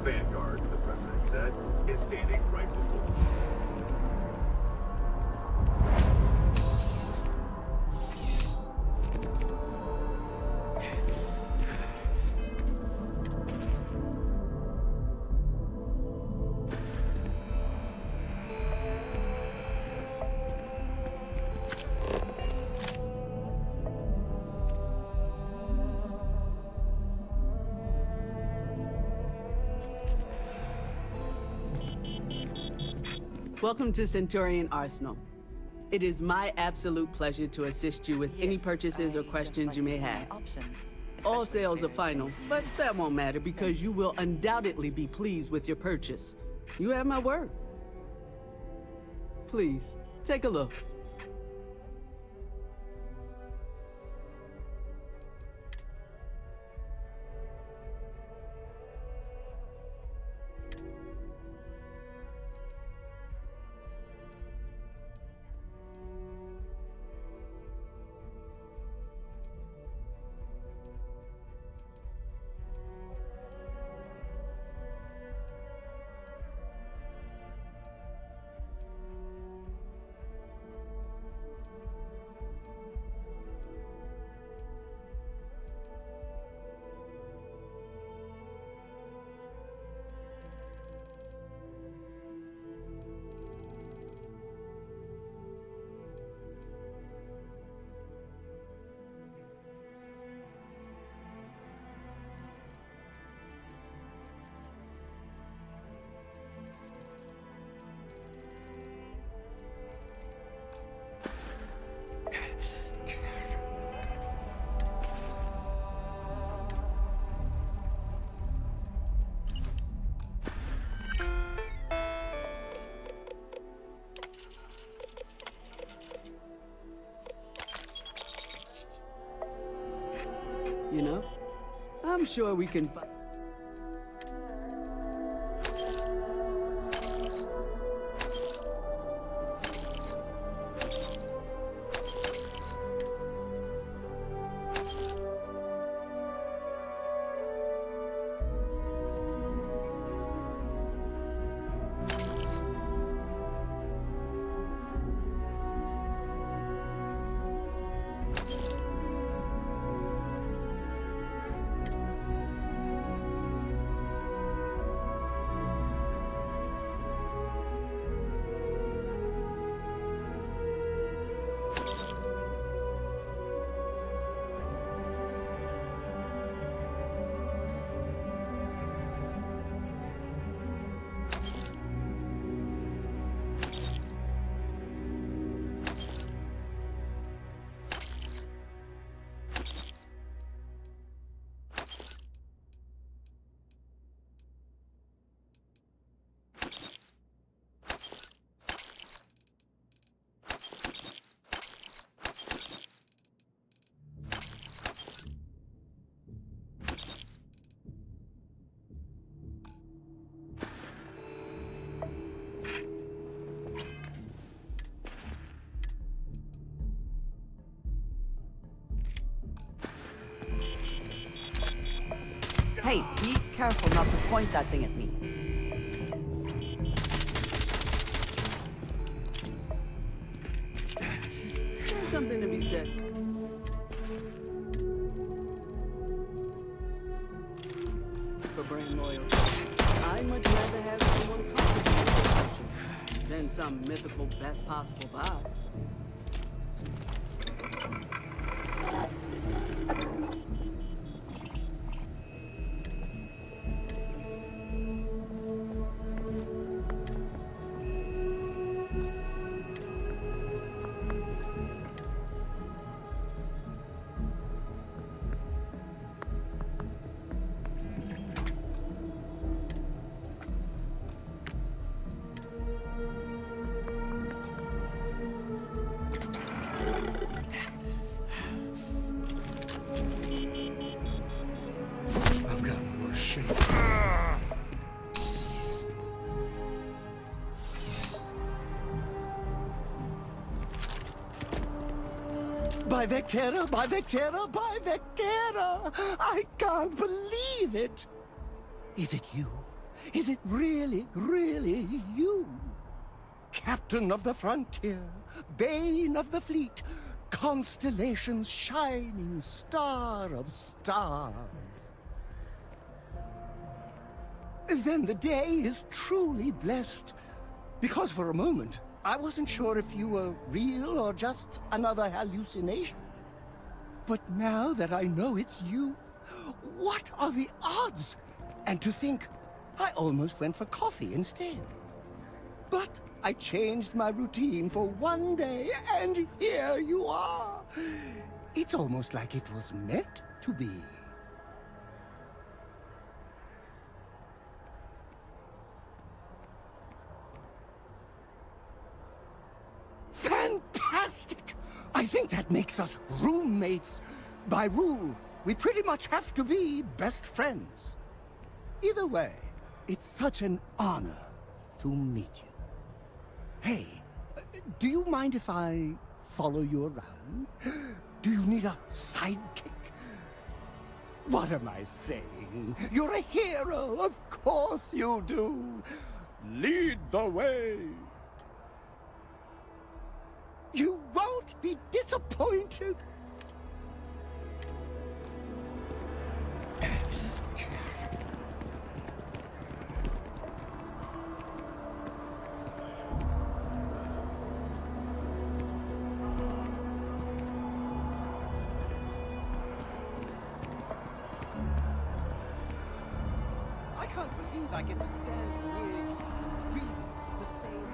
Vanguard, the president said, is standing right before us. Welcome to Centurion Arsenal. It is my absolute pleasure to assist you with any purchases or questions you may have. All sales are final, but that won't matter because you will undoubtedly be pleased with your purchase. You have my word. Please, take a look. You know, I'm sure we can find... Hey, be careful not to point that thing at me. There's something to be said. For brand loyalty. I'd much rather have someone comfortable with their purchase than some mythical best possible buy. By Vectera, by Vectera, by Vectera! I can't believe it! Is it you? Is it really, really you? Captain of the frontier, bane of the fleet, constellation's shining star of stars. Then the day is truly blessed, because for a moment, I wasn't sure if you were real or just another hallucination. But now that I know it's you, what are the odds? And to think, I almost went for coffee instead. But I changed my routine for one day, and here you are. It's almost like it was meant to be. Fantastic! I think that makes us roommates. By rule, we pretty much have to be best friends. Either way, it's such an honor to meet you. Hey, do you mind if I follow you around? Do you need a sidekick? What am I saying? You're a hero, of course you do. Lead the way. You won't be disappointed. I can't believe I get to stand near you, breathe the same.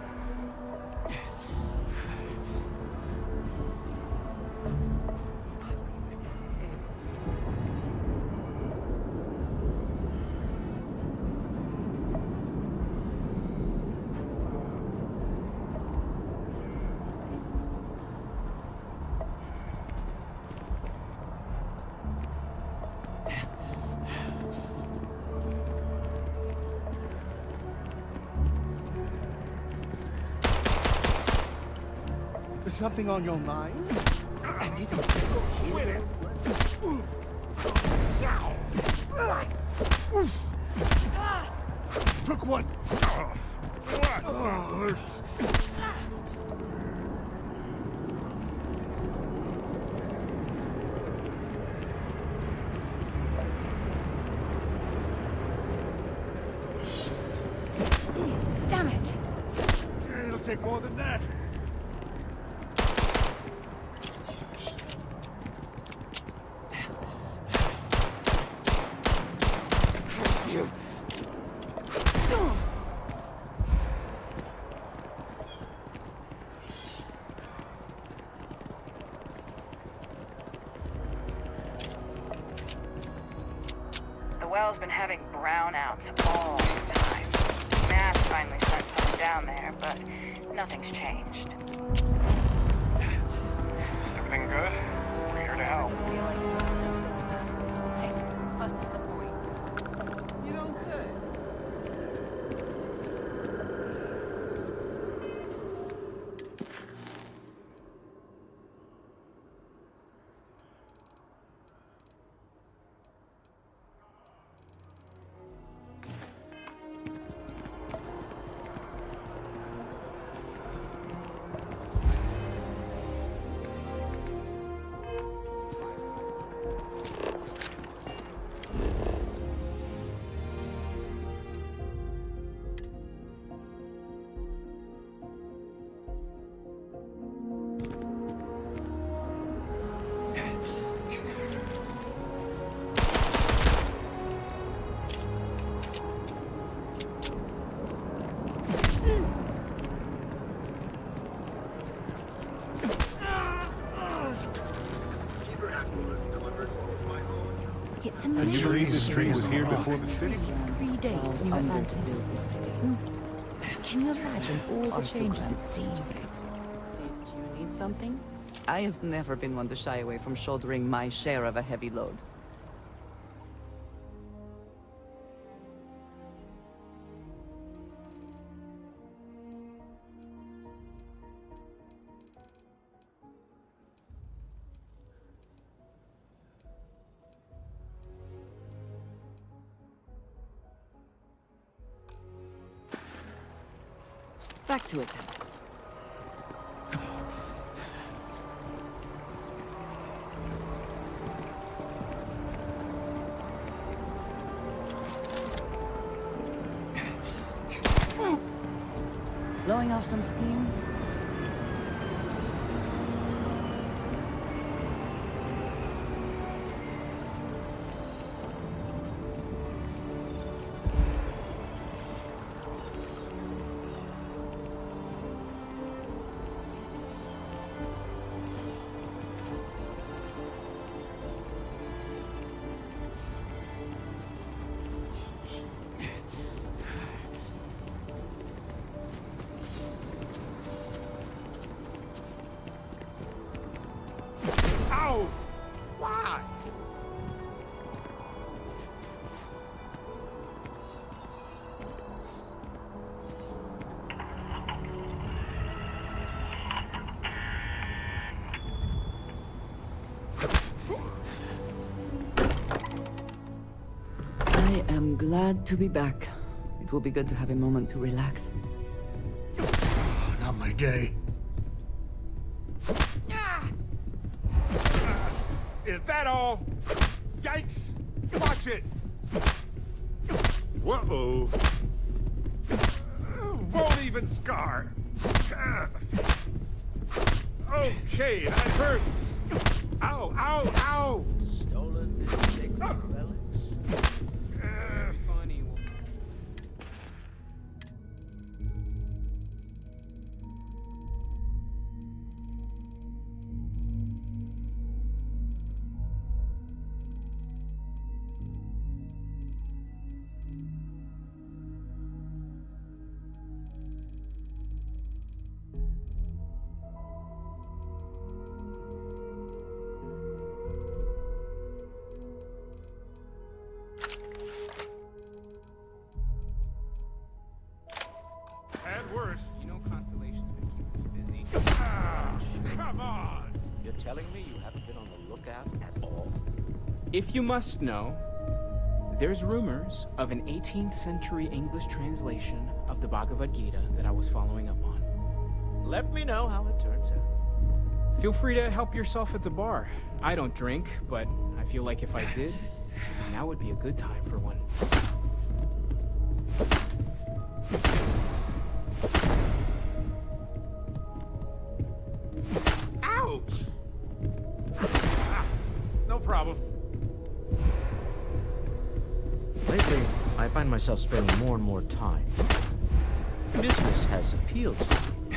Something on your mind? And it's here. Took one. Hurts. Damn it! It'll take more than that. The well's been having brownouts all the time. Matt finally sent something down there, but nothing's changed. Everything good? We're here to help. This feel like none of this matters. Hey, what's the point? You don't say. It's And amazing. you believe this tree was here before the city? Predates New Atlantis. Can you imagine all the changes it's seen? Do you need something? I have never been one to shy away from shouldering my share of a heavy load. Back to it then. Blowing off some steam? Ow! Why? I am glad to be back. It will be good to have a moment to relax. Not my day. Is that all? Yikes! Watch it! Whoa! Won't even scar. Okay, that hurt. Ow! Ow! Ow! Stolen sacred relics. Funny. And worse. You know Constellation's been keeping me busy. Ah, come on! You're telling me you haven't been on the lookout at all? If you must know, there's rumors of an 18th century English translation of the Bhagavad Gita that I was following up on. Let me know how it turns out. Feel free to help yourself at the bar. I don't drink, but I feel like if I did, now would be a good time for one. Ouch! Ah, no problem. Lately, I find myself spending more and more time. Business has appealed to me.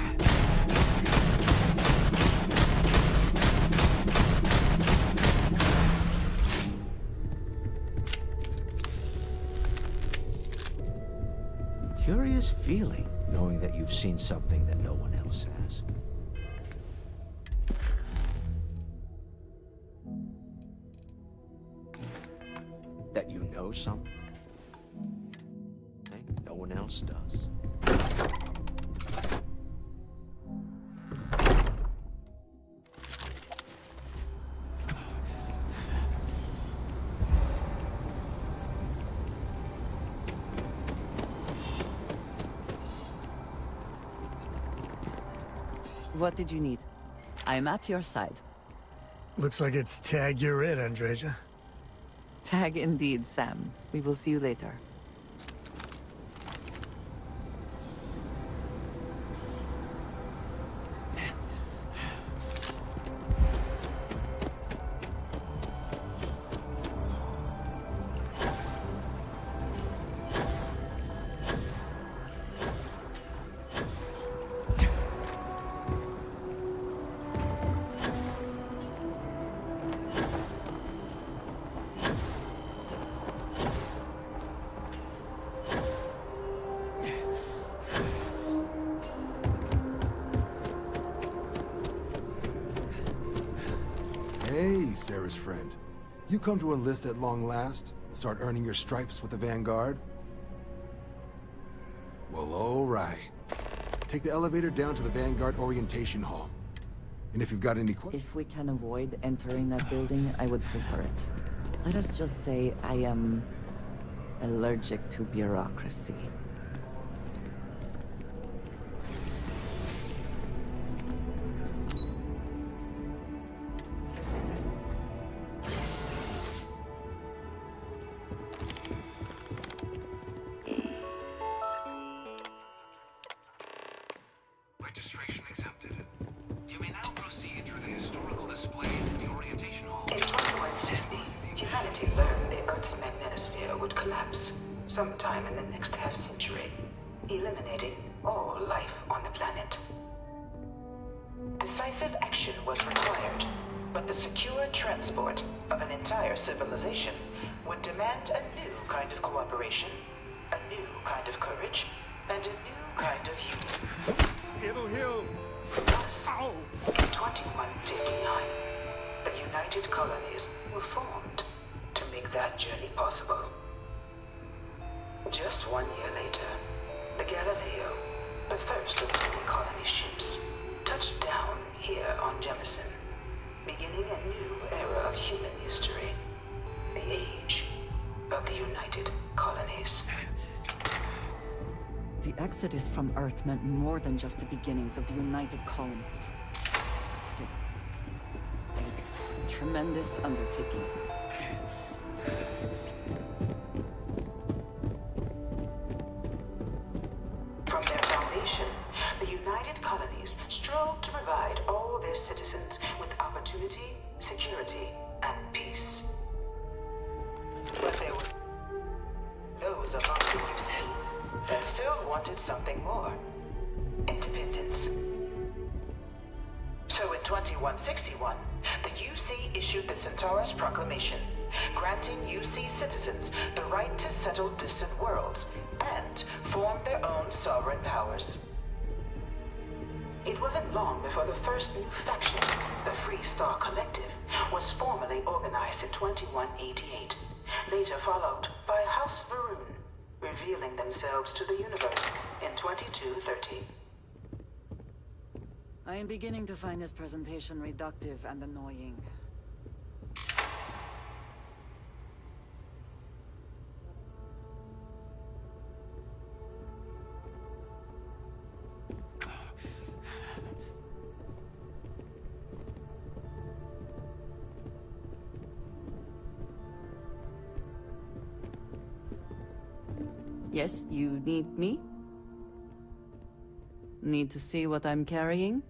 Curious feeling, knowing that you've seen something that no one else has. That you know something no one else does. What did you need? I'm at your side. Looks like it's tag you're it, Andreja. Tag indeed, Sam. We will see you later. Hey, Sarah's friend. You come to enlist at long last? Start earning your stripes with the Vanguard? Well, all right. Take the elevator down to the Vanguard Orientation Hall. And if you've got any questions... If we can avoid entering that building, I would prefer it. Let us just say I am allergic to bureaucracy. Registration accepted. You may now proceed through the historical displays in the orientation hall. In 2150, humanity learned the Earth's magnetosphere would collapse sometime in the next half-century, eliminating all life on the planet. Decisive action was required, but the secure transport of an entire civilization would demand a new kind of cooperation, a new kind of courage, and a new kind of human. It'll heal. Thus, in 2159, the United Colonies were formed to make that journey possible. Just 1 year later, the Galileo, the first of the many colony ships, touched down here on Jemison, beginning a new era of human history, the age of the United Colonies. The exodus from Earth meant more than just the beginnings of the United Colonies. But still, a tremendous undertaking. From their foundation, the United Colonies strove to provide all their citizens with opportunity, security, and peace. But there were those among the UC that still wanted something more. Independence. So in 2161, the UC issued the Centaurus Proclamation, granting UC citizens the right to settle distant worlds and form their own sovereign powers. It wasn't long before the first new faction, the Free Star Collective, was formally organized in 2188, later followed by House Varun, revealing themselves to the universe in 2230. I am beginning to find this presentation reductive and annoying. Yes, you need me? Need to see what I'm carrying?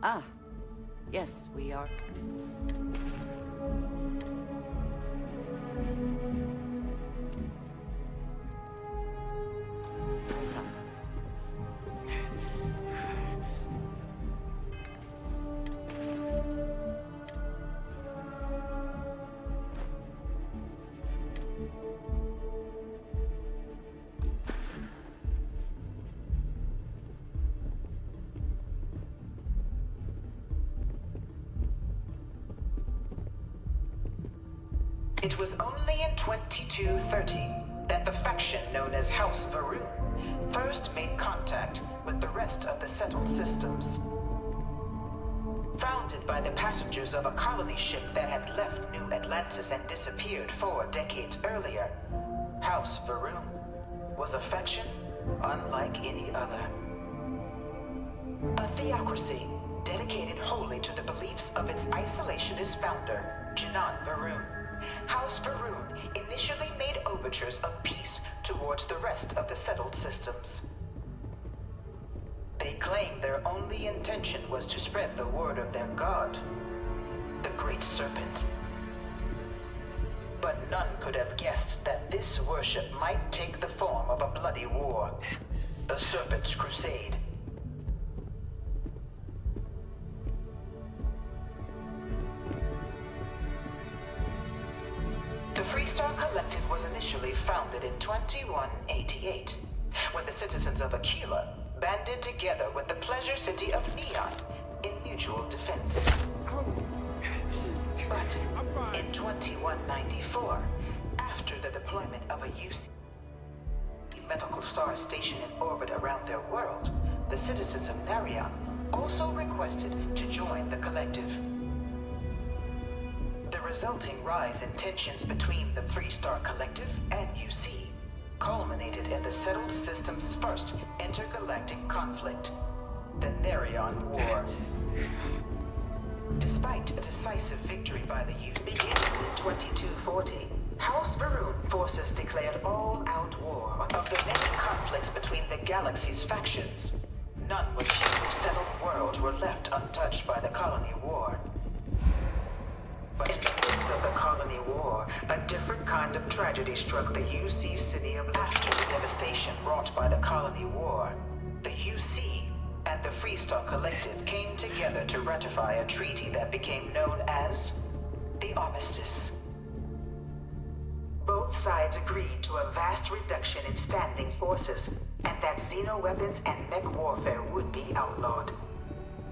Ah, yes, we are. It was only in 2230 that the faction known as House Varun first made contact with the rest of the settled systems. Founded by the passengers of a colony ship that had left New Atlantis and disappeared 4 decades earlier, House Varun was a faction unlike any other. A theocracy dedicated wholly to the beliefs of its isolationist founder, Janan Varun. House Varun initially made overtures of peace towards the rest of the settled systems. They claimed their only intention was to spread the word of their god, the Great Serpent. But none could have guessed that this worship might take the form of a bloody war, the Serpent's Crusade. The Freestar Collective was initially founded in 2188, when the citizens of Aquila banded together with the pleasure city of Neon in mutual defense. But in 2194, after the deployment of a UC medical star station in orbit around their world, the citizens of Narion also requested to join the collective. The resulting rise in tensions between the Freestar Collective and UC culminated in the settled system's first intergalactic conflict, the Narion War. Despite a decisive victory by the UC beginning in 2240, House Varun forces declared all-out war of the many conflicts between the galaxy's factions. None but few settled worlds were left untouched by the colony war. But in the midst of the colony war, a different kind of tragedy struck the UC city of after the devastation wrought by the colony war. The UC and the Freestar Collective came together to ratify a treaty that became known as the Armistice. Both sides agreed to a vast reduction in standing forces, and that xeno-weapons and mech warfare would be outlawed.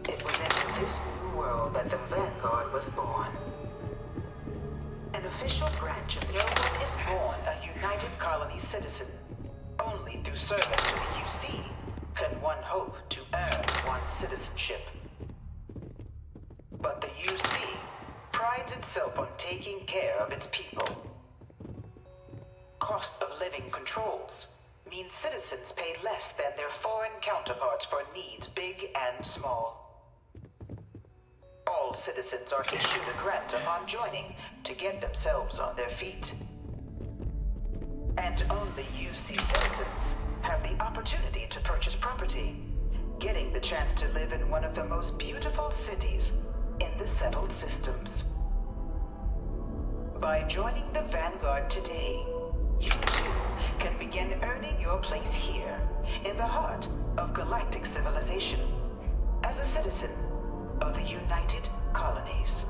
It was into this new world that the Vanguard was born. An official branch of no one is born a United Colony citizen. Only through service to the UC can one hope to earn one's citizenship. But the UC prides itself on taking care of its people. Cost of living controls mean citizens pay less than their foreign counterparts for needs big and small. All citizens are issued a grant upon joining to get themselves on their feet. And only UC citizens have the opportunity to purchase property, getting the chance to live in one of the most beautiful cities in the settled systems. By joining the Vanguard today, you too can begin earning your place here, in the heart of galactic civilization, as a citizen of the United Colonies.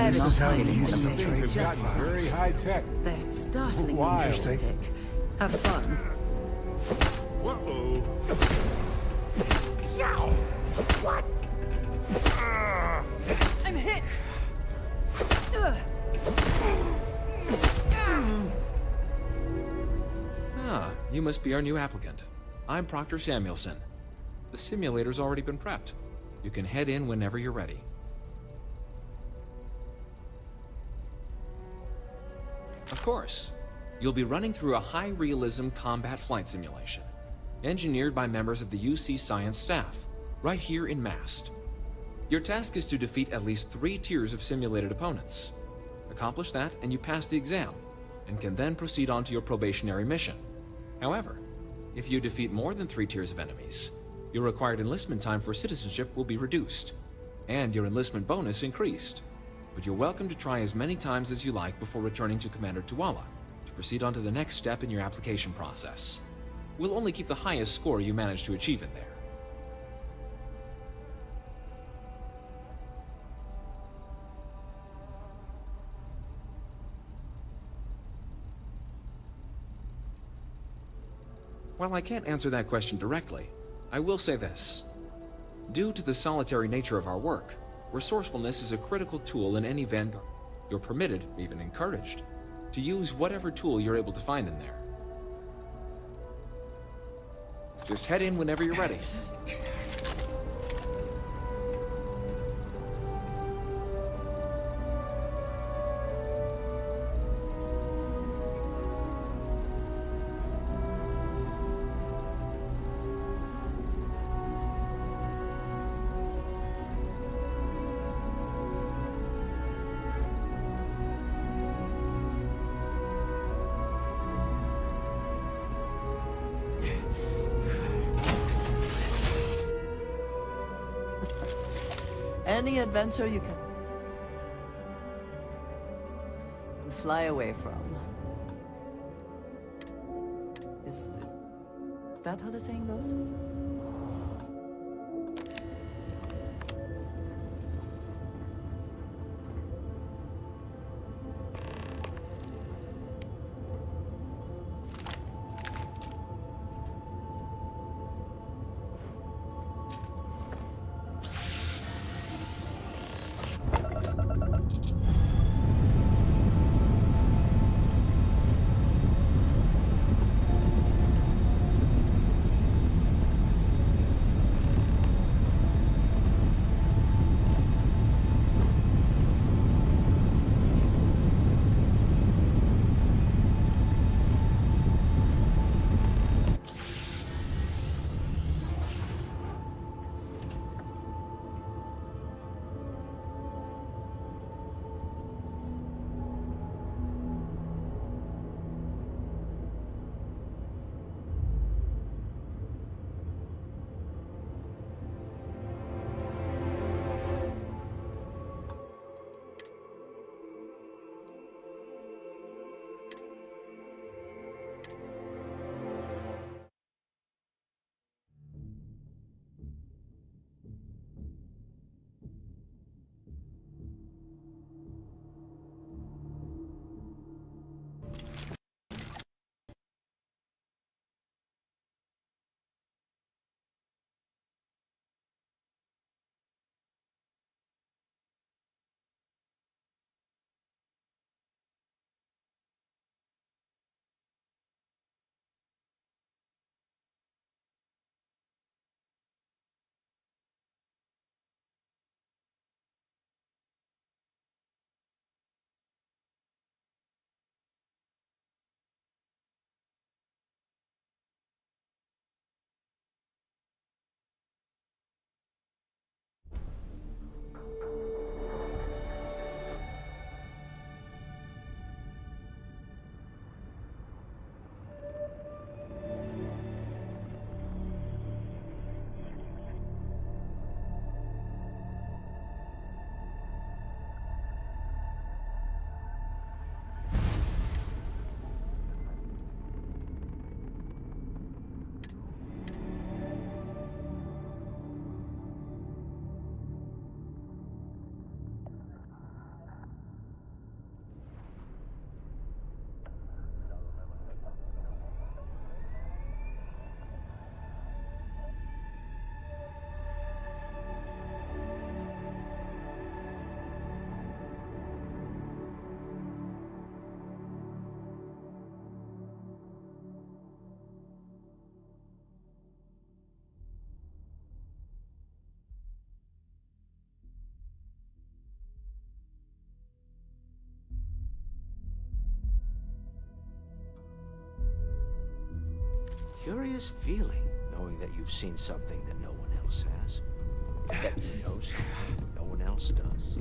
This is how things have gotten very high tech. They're startlingly Wild. realistic. Have fun. Whoa. What? I'm hit! Ah, you must be our new applicant. I'm Proctor Samuelson. The simulator's already been prepped. You can head in whenever you're ready. Of course, you'll be running through a high-realism combat flight simulation, engineered by members of the UC Science staff, right here in Mast. Your task is to defeat at least 3 tiers of simulated opponents. Accomplish that, and you pass the exam, and can then proceed on to your probationary mission. However, if you defeat more than 3 tiers of enemies, your required enlistment time for citizenship will be reduced, and your enlistment bonus increased. But you're welcome to try as many times as you like before returning to Commander Tuala to proceed on to the next step in your application process. We'll only keep the highest score you manage to achieve in there. While I can't answer that question directly, I will say this. Due to the solitary nature of our work, resourcefulness is a critical tool in any Vanguard. You're permitted, even encouraged, to use whatever tool you're able to find in there. Just head in whenever you're ready. Any adventure you can fly away from. Is that how the saying goes? Curious feeling, knowing that you've seen something that no one else has. That you know something no one else does.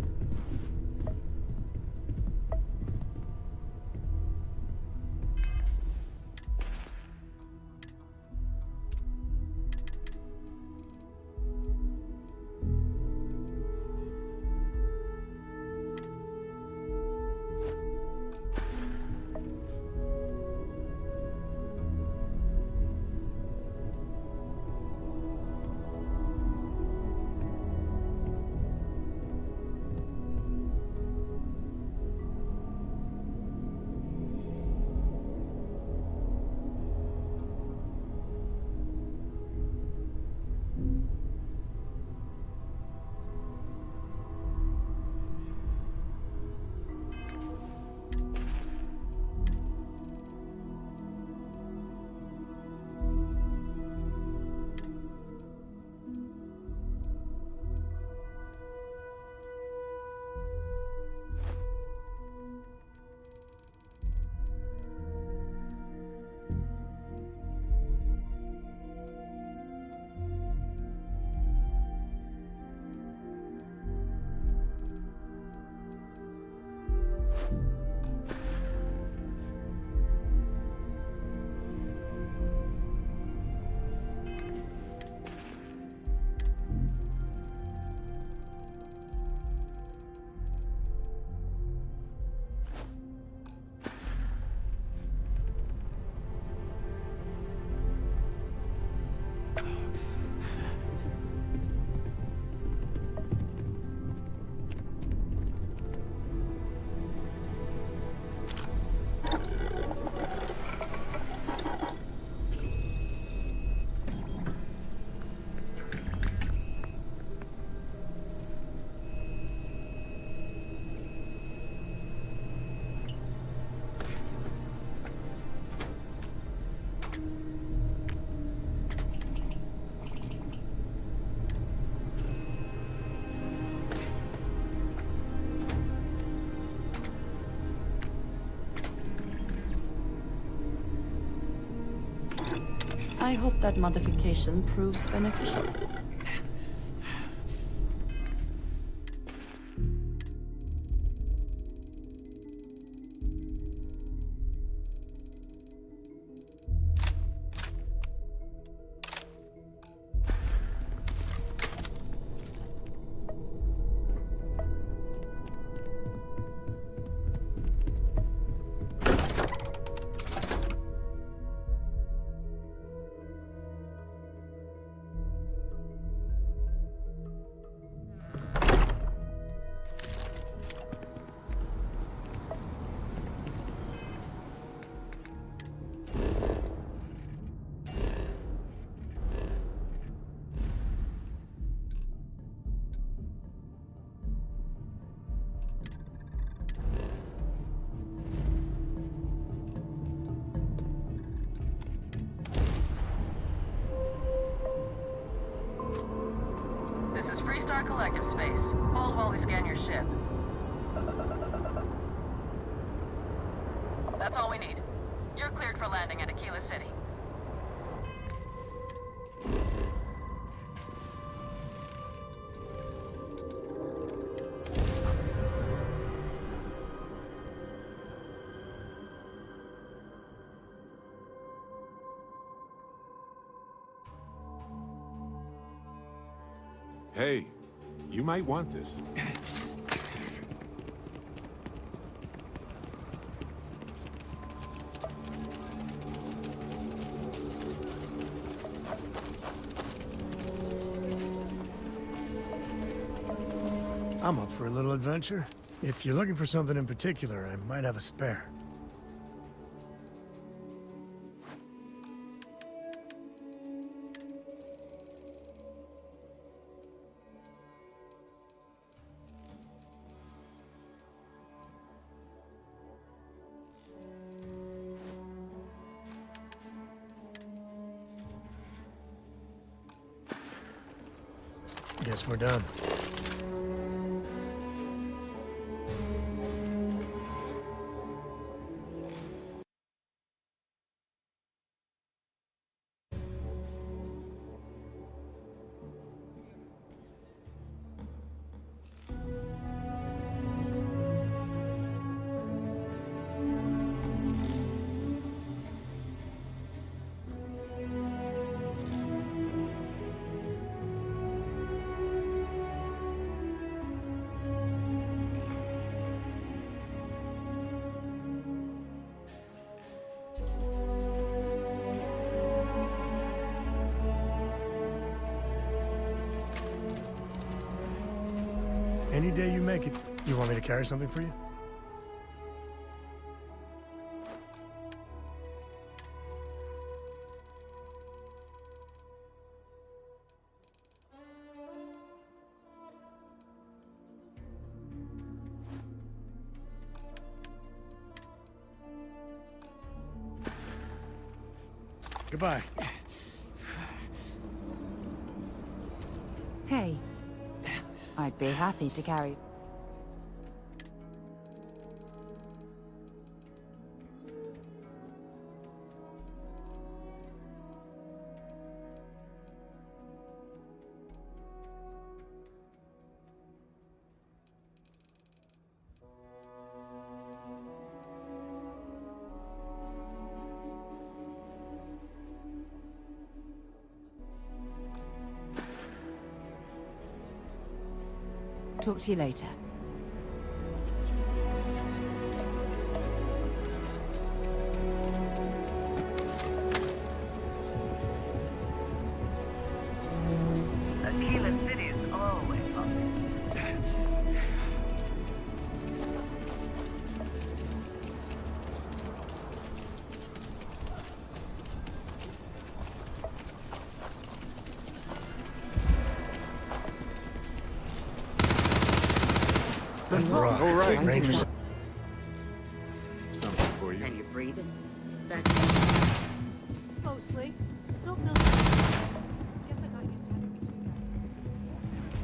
I hope that modification proves beneficial. Freestar Collective Space. Hold while we scan your ship. That's all we need. You're cleared for landing at Aquila City. Hey, you might want this. I'm up for a little adventure. If you're looking for something in particular, I might have a spare. Guess we're done. Any day you make it. You want me to carry something for you? Goodbye. Hey, I'd be happy to carry. Talk to you later. Aquila City is always fun. That's the rock. All right. Rangers. Something for you. And you're breathing? Back. Mostly. Still feels. Guess I'm not used to having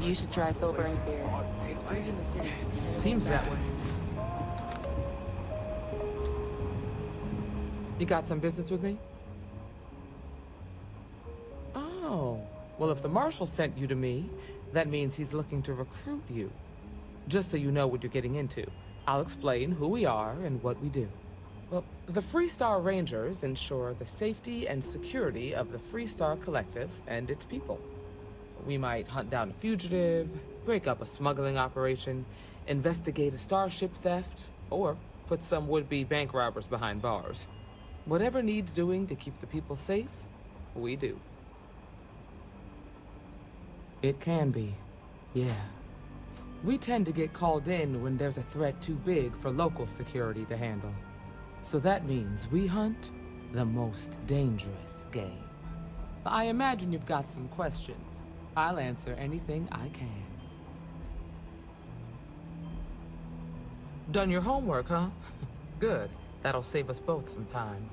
to. You should try Phil Burns' beer. It's brewed in the city. Seems that way. You got some business with me? Oh, well, if the Marshal sent you to me, that means he's looking to recruit you. Just so you know what you're getting into, I'll explain who we are and what we do. Well, the Freestar Rangers ensure the safety and security of the Freestar Collective and its people. We might hunt down a fugitive, break up a smuggling operation, investigate a starship theft, or put some would-be bank robbers behind bars. Whatever needs doing to keep the people safe, we do. It can be, yeah. We tend to get called in when there's a threat too big for local security to handle. So that means we hunt the most dangerous game. I imagine you've got some questions. I'll answer anything I can. Done your homework, huh? Good. That'll save us both some time.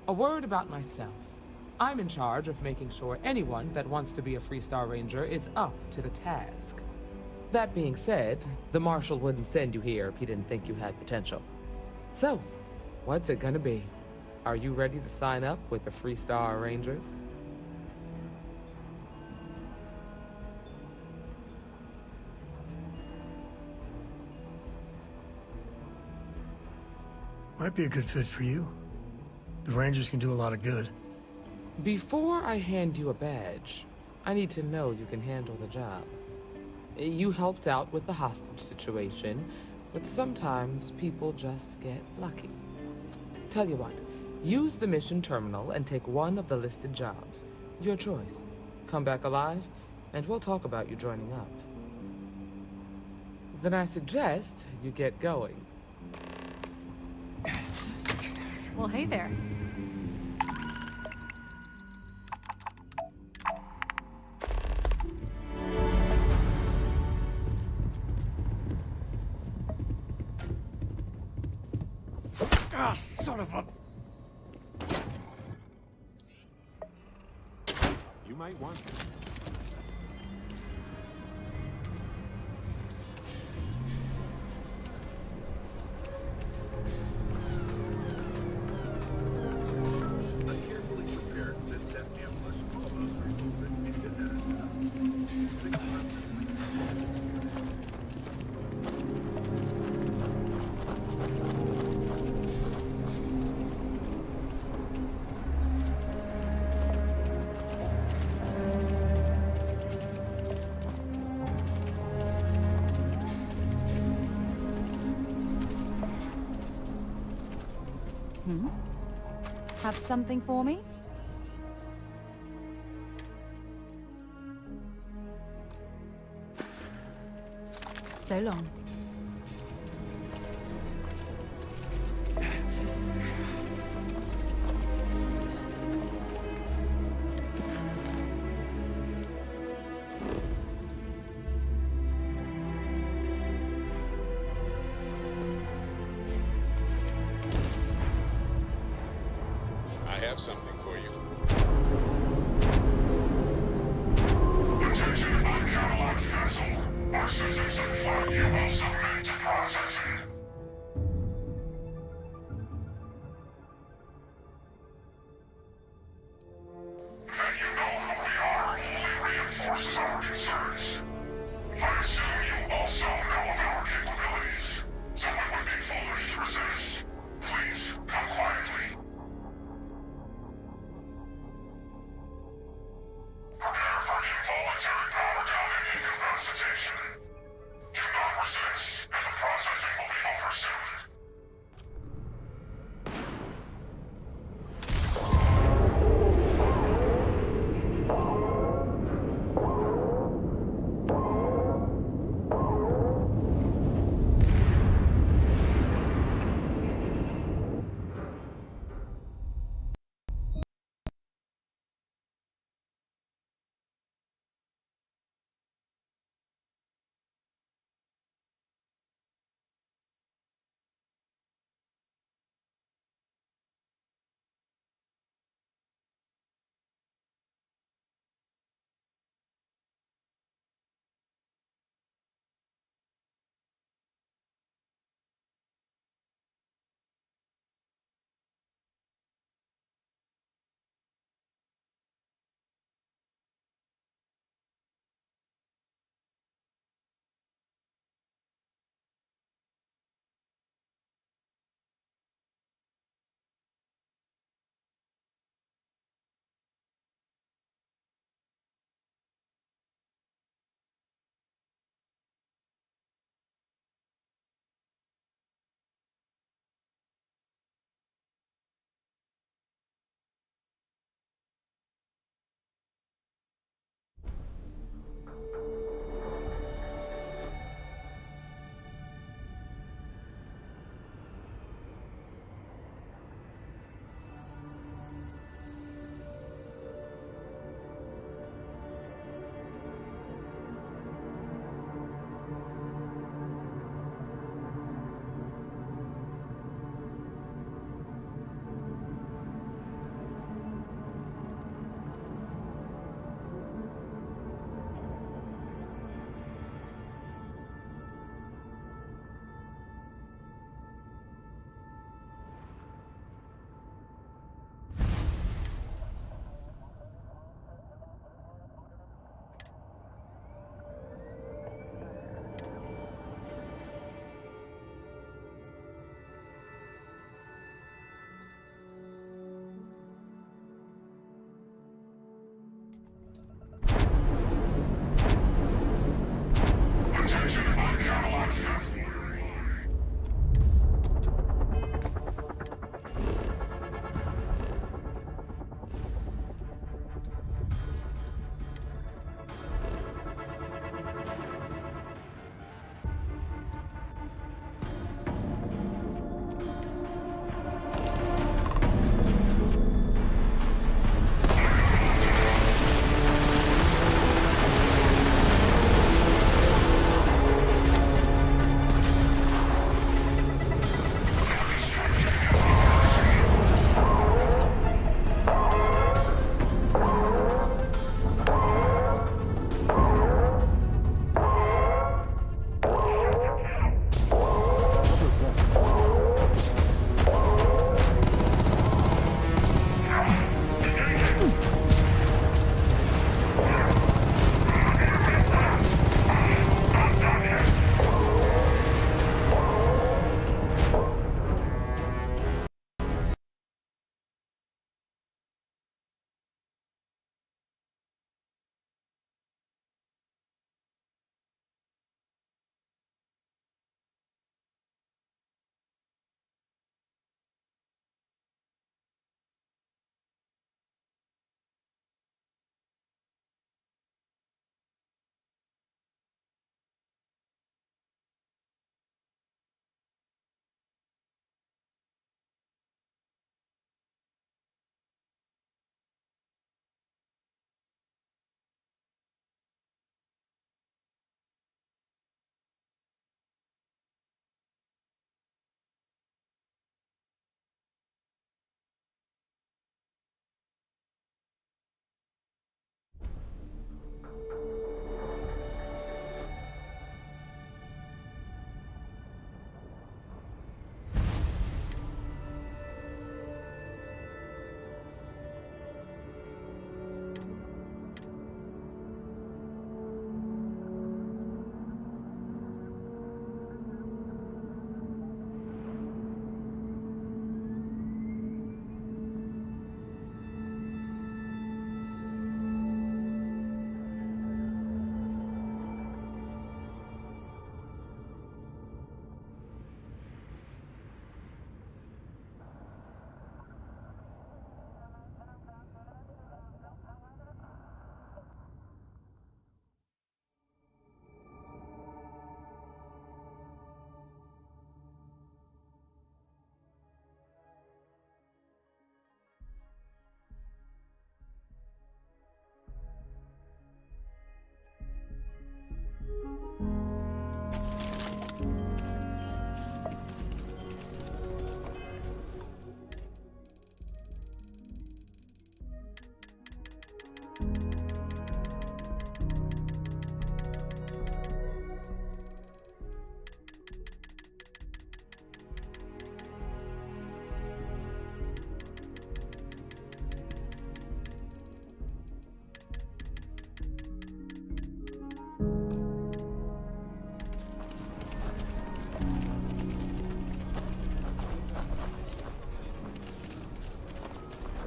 A word about myself. I'm in charge of making sure anyone that wants to be a Freestar Ranger is up to the task. That being said, the Marshal wouldn't send you here if he didn't think you had potential. So, what's it gonna be? Are you ready to sign up with the Freestar Rangers? Might be a good fit for you. The Rangers can do a lot of good. Before I hand you a badge, I need to know you can handle the job. You helped out with the hostage situation, but sometimes people just get lucky. Tell you what, use the mission terminal and take one of the listed jobs. Your choice. Come back alive, and we'll talk about you joining up. Then I suggest you get going. Well, hey there. Ah, son of a... You might want this. A carefully prepared mid-step ambush follows recruitment into that. Have something for me? So long. I have something for you. Attention uncatalogued vessel. Our systems inform you will submit to processing. That you know who we are only reinforces our concerns. I assume you also know of our capabilities, so it would be foolish to resist. Please, come quietly. Prepare for involuntary power down and incapacitation. Do not resist, and the processing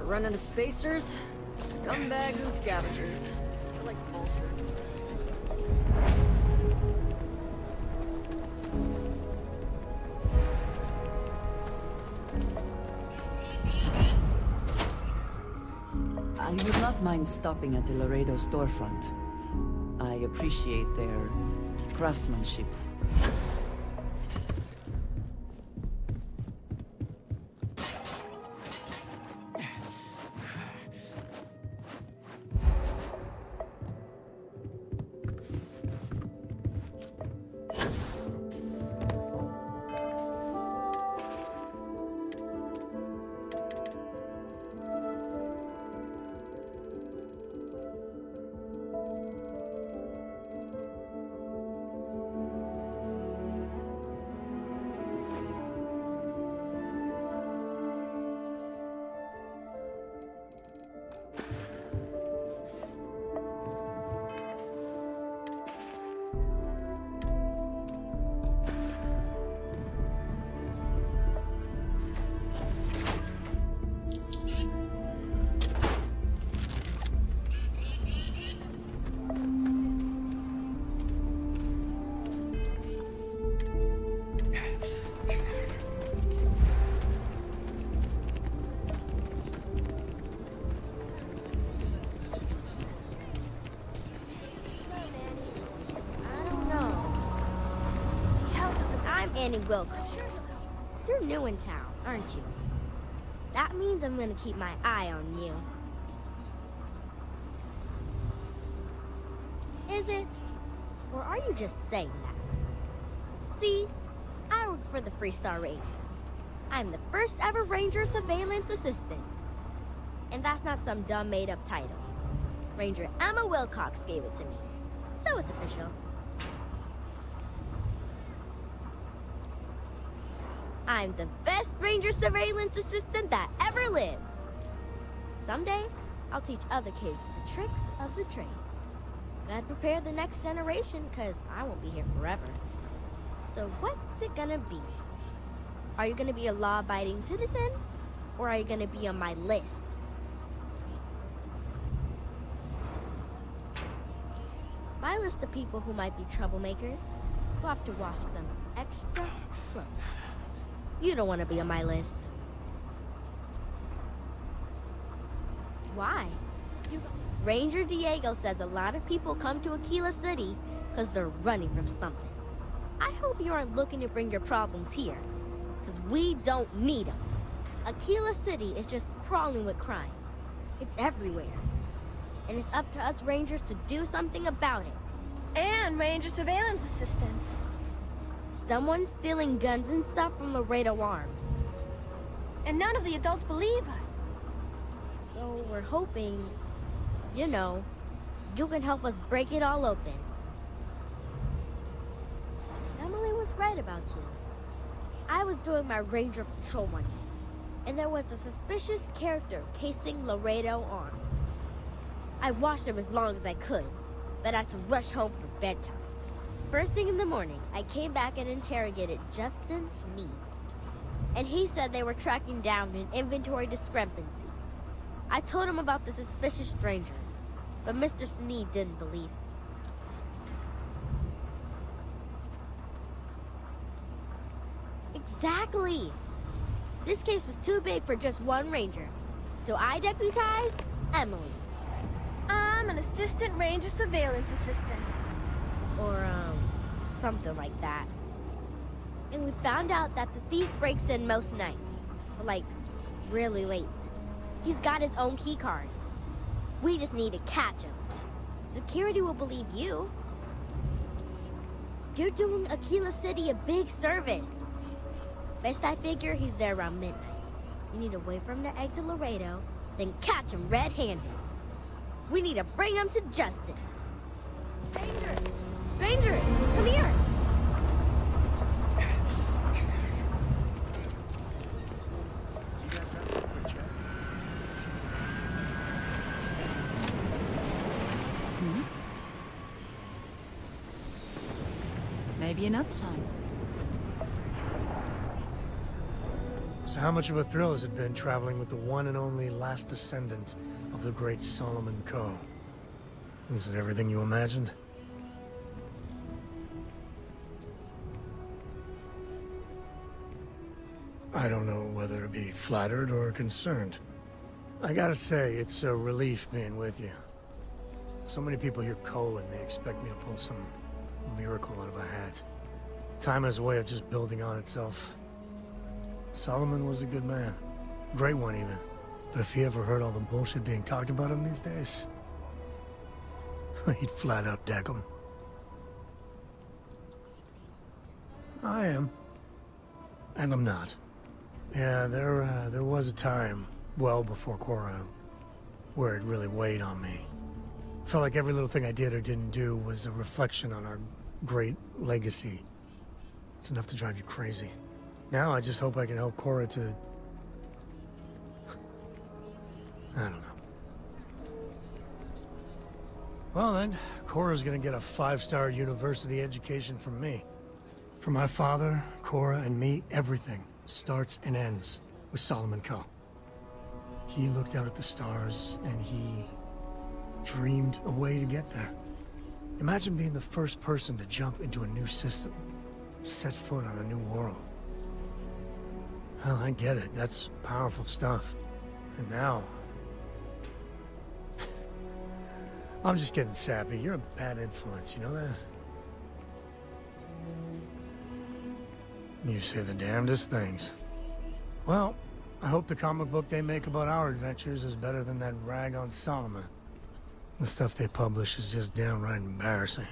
run into spacers, scumbags, and scavengers. They're like vultures. I would not mind stopping at the Laredo storefront. I appreciate their craftsmanship. Annie Wilcox. You're new in town, aren't you? That means I'm gonna keep my eye on you. Is it? Or are you just saying that? See, I work for the Freestar Rangers. I'm the first ever Ranger Surveillance Assistant. And that's not some dumb made-up title. Ranger Emma Wilcox gave it to me. So it's official. I'm the best Ranger Surveillance Assistant that ever lived. Someday, I'll teach other kids the tricks of the trade. Gotta prepare the next generation, cause I won't be here forever. So what's it gonna be? Are you gonna be a law-abiding citizen? Or are you gonna be on my list? My list of people who might be troublemakers, so I have to watch them extra close. You don't want to be on my list. Why? Ranger Diego says a lot of people come to Aquila City because they're running from something. I hope you aren't looking to bring your problems here, because we don't need them. Aquila City is just crawling with crime. It's everywhere. And it's up to us Rangers to do something about it. And Ranger Surveillance Assistants. Someone's stealing guns and stuff from Laredo Arms. And none of the adults believe us. So we're hoping, you know, you can help us break it all open. Emily was right about you. I was doing my Ranger patrol one day, and there was a suspicious character casing Laredo Arms. I watched him as long as I could, but I had to rush home for bedtime. First thing in the morning, I came back and interrogated Justin Sneed. And he said they were tracking down an inventory discrepancy. I told him about the suspicious stranger, but Mr. Sneed didn't believe me. Exactly! This case was too big for just one ranger, so I deputized Emily. I'm an assistant Ranger Surveillance Assistant. Or, something like that. And we found out that the thief breaks in most nights. Like, really late. He's got his own key card. We just need to catch him. Security will believe you. You're doing Aquila City a big service. Best I figure he's there around midnight. You need to wait for him to exit Laredo, then catch him red-handed. We need to bring him to justice. Stranger! Stranger! Come here! Maybe another time. So how much of a thrill has it been traveling with the one and only last descendant of the great Solomon Coe? Is it everything you imagined? I don't know whether to be flattered or concerned. I gotta say, it's a relief being with you. So many people hear Coe and they expect me to pull some miracle out of a hat. Time has a way of just building on itself. Solomon was a good man. Great one, even. But if he ever heard all the bullshit being talked about him these days, he'd flat out deck him. I am. And I'm not. Yeah, there was a time, well before Korra, where it really weighed on me. Felt like every little thing I did or didn't do was a reflection on our great legacy. It's enough to drive you crazy. Now I just hope I can help Korra to... I don't know. Well then, Korra's gonna get a 5-star university education from me. For my father, Korra, and me, everything starts and ends with Solomon Coe. He looked out at the stars, and he dreamed a way to get there. Imagine being the first person to jump into a new system, set foot on a new world. Well, I get it. That's powerful stuff. And now... I'm just getting sappy. You're a bad influence, you know that? You say the damnedest things. Well, I hope the comic book they make about our adventures is better than that rag on Solomon. The stuff they publish is just downright embarrassing.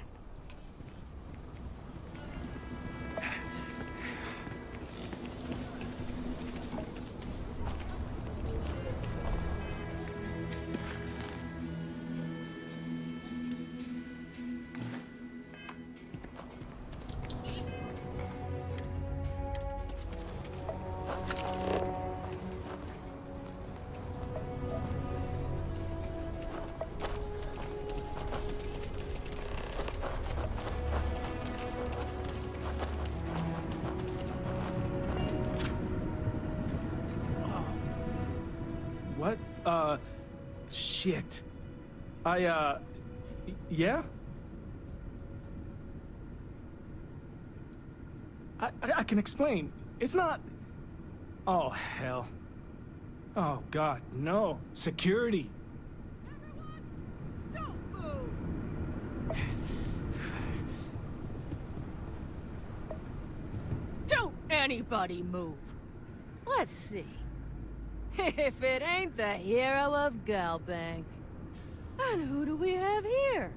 What? Shit. Yeah? I can explain. It's not... Oh, hell. Oh, God, no. Security. Don't anybody move. Let's see. If it ain't the hero of Galbank. And who do we have here?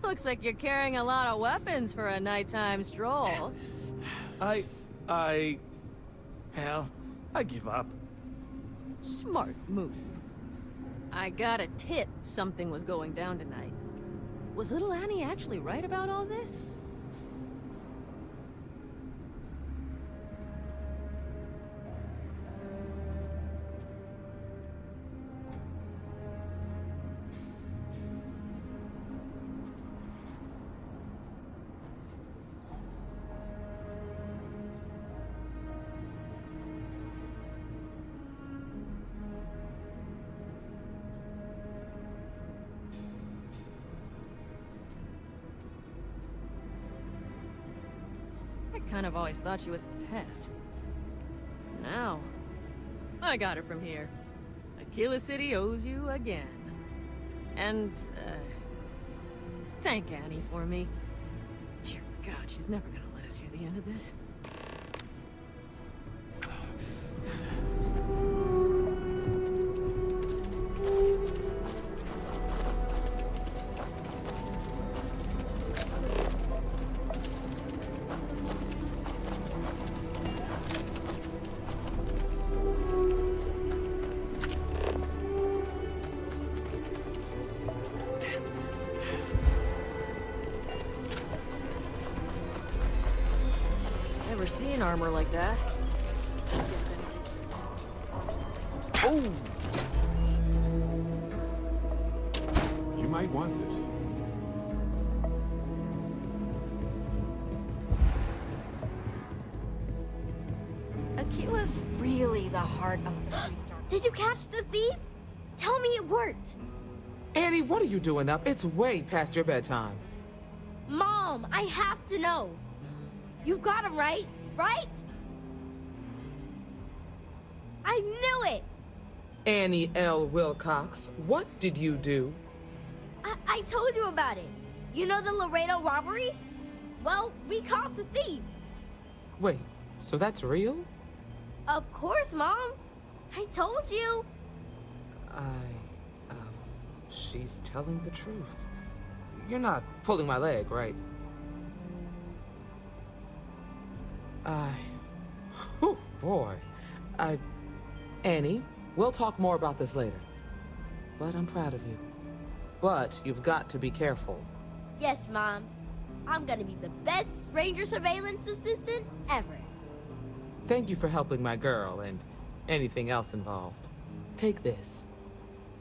Looks like you're carrying a lot of weapons for a nighttime stroll. Hell, I give up. Smart move. I got a tip something was going down tonight. Was little Annie actually right about all this? Kind of always thought she was a pest. Now, I got her from here. Aquila City owes you again. And, thank Annie for me. Dear God, she's never gonna let us hear the end of this. Never seen armor like that. Oh! You might want this. Aquila's really the heart of the Freestar. Did you catch the thief? Tell me it worked. Annie, what are you doing up? It's way past your bedtime. Mom, I have to know. You got him right? Right? I knew it! Annie L. Wilcox, what did you do? I told you about it. You know the Laredo robberies? Well, we caught the thief. Wait, so that's real? Of course, Mom. I told you. She's telling the truth. You're not pulling my leg, right? Whew, boy. Annie, we'll talk more about this later. But I'm proud of you. But you've got to be careful. Yes, Mom. I'm gonna be the best ranger surveillance assistant ever. Thank you for helping my girl and anything else involved. Take this.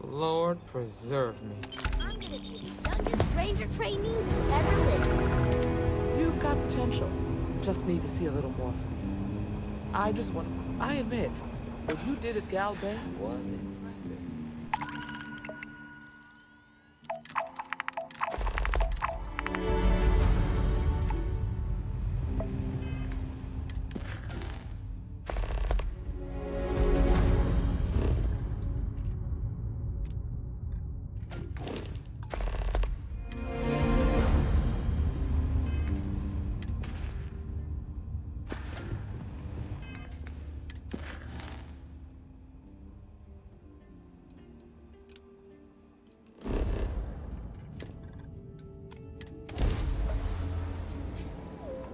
Lord preserve me. I'm gonna be the youngest ranger trainee ever lived. You've got potential. Just need to see a little more from you. I admit, what you did at Galbank was impressive.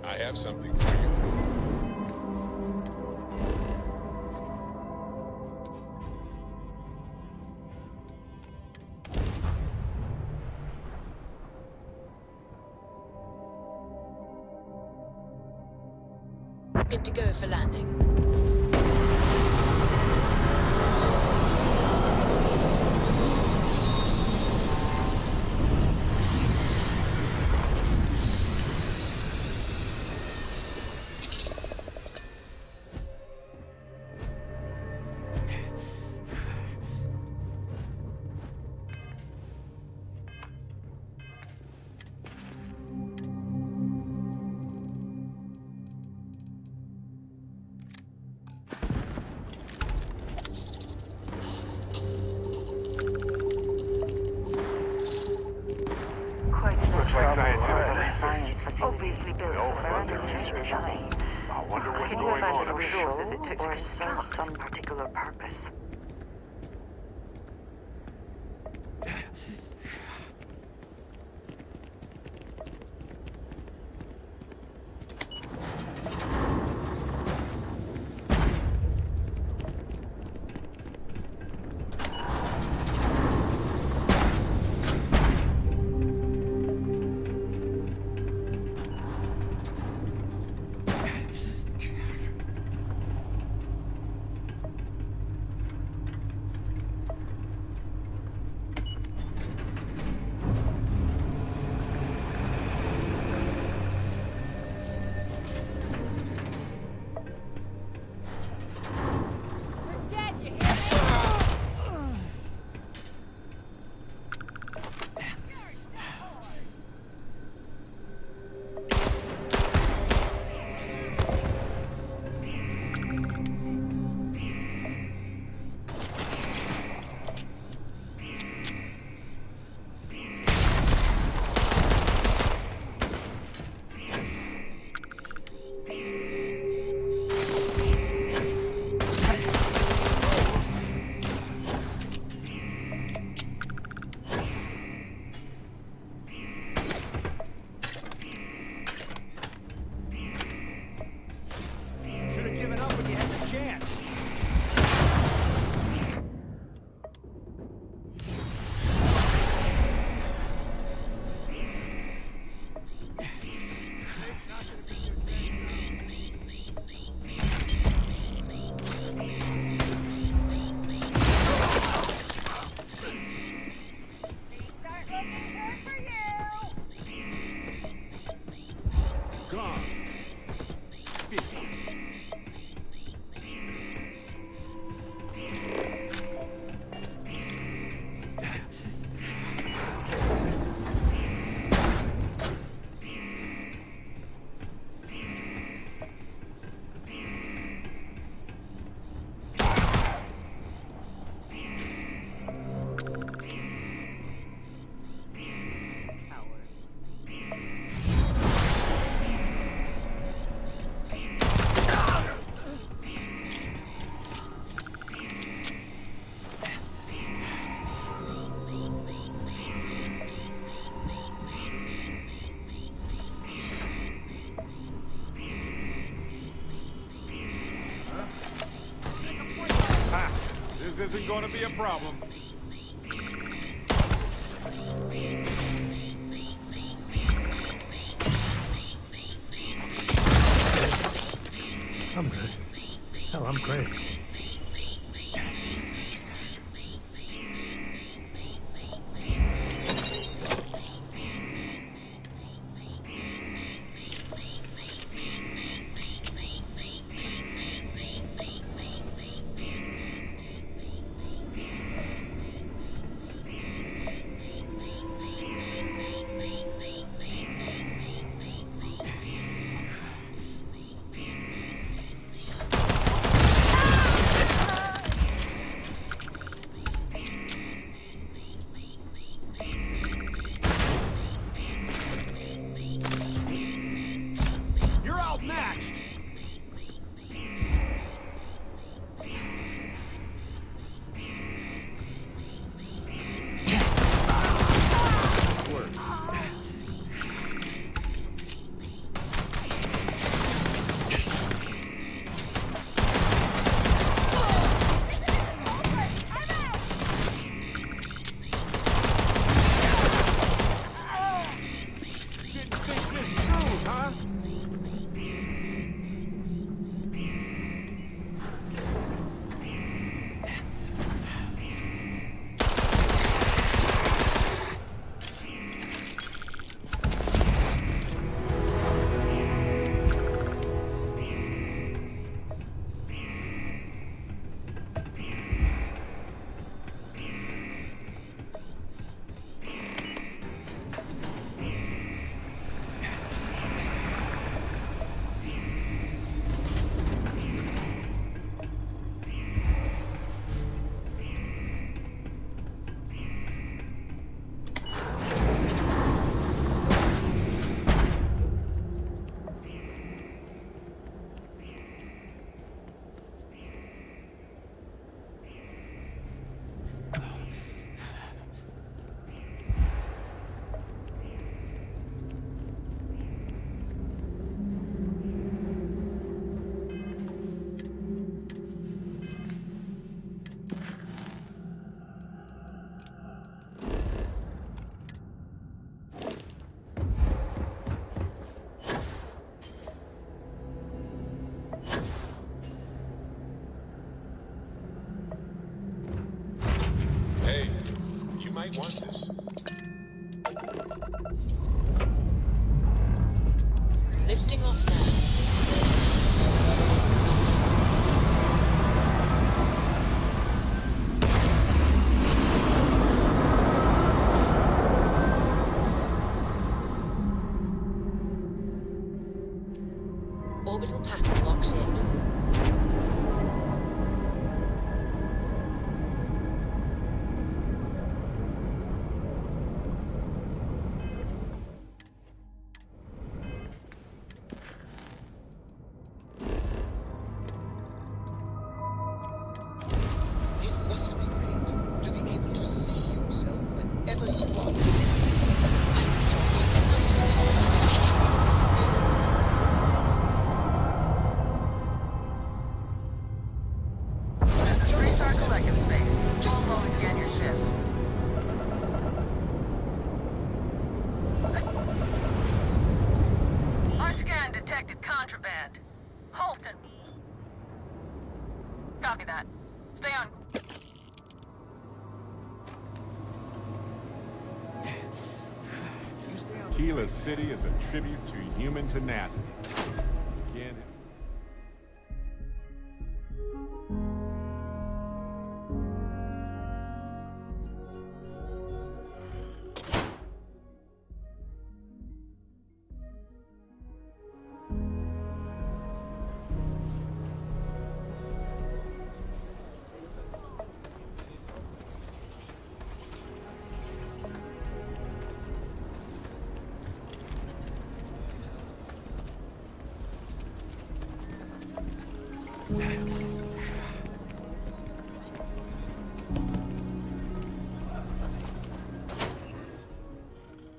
I have something for you. Good to go for landing. Obviously built for military design. I wonder what's Can you going advise on. the resources it took to serve some particular purpose? isn't gonna be a problem. I'm good. Hell, I'm great. might want this. Lifting off now. Orbital pattern locked in. Keyless City is a tribute to human tenacity. Again.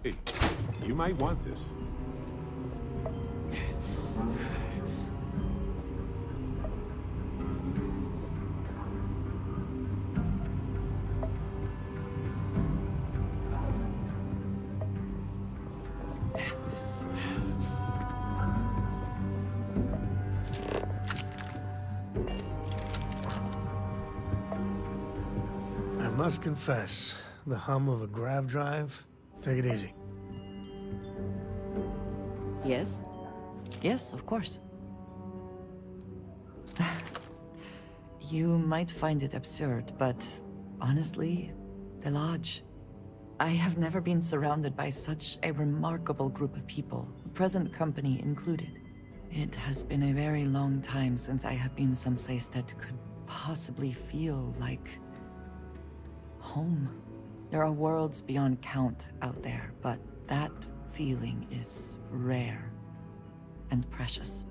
Hey, you might want this. Must confess, the hum of a grav drive. Take it easy. Yes? Yes, of course. You might find it absurd, but honestly, the Lodge. I have never been surrounded by such a remarkable group of people, present company included. It has been a very long time since I have been someplace that could possibly feel like home. There are worlds beyond count out there, but that feeling is rare and precious.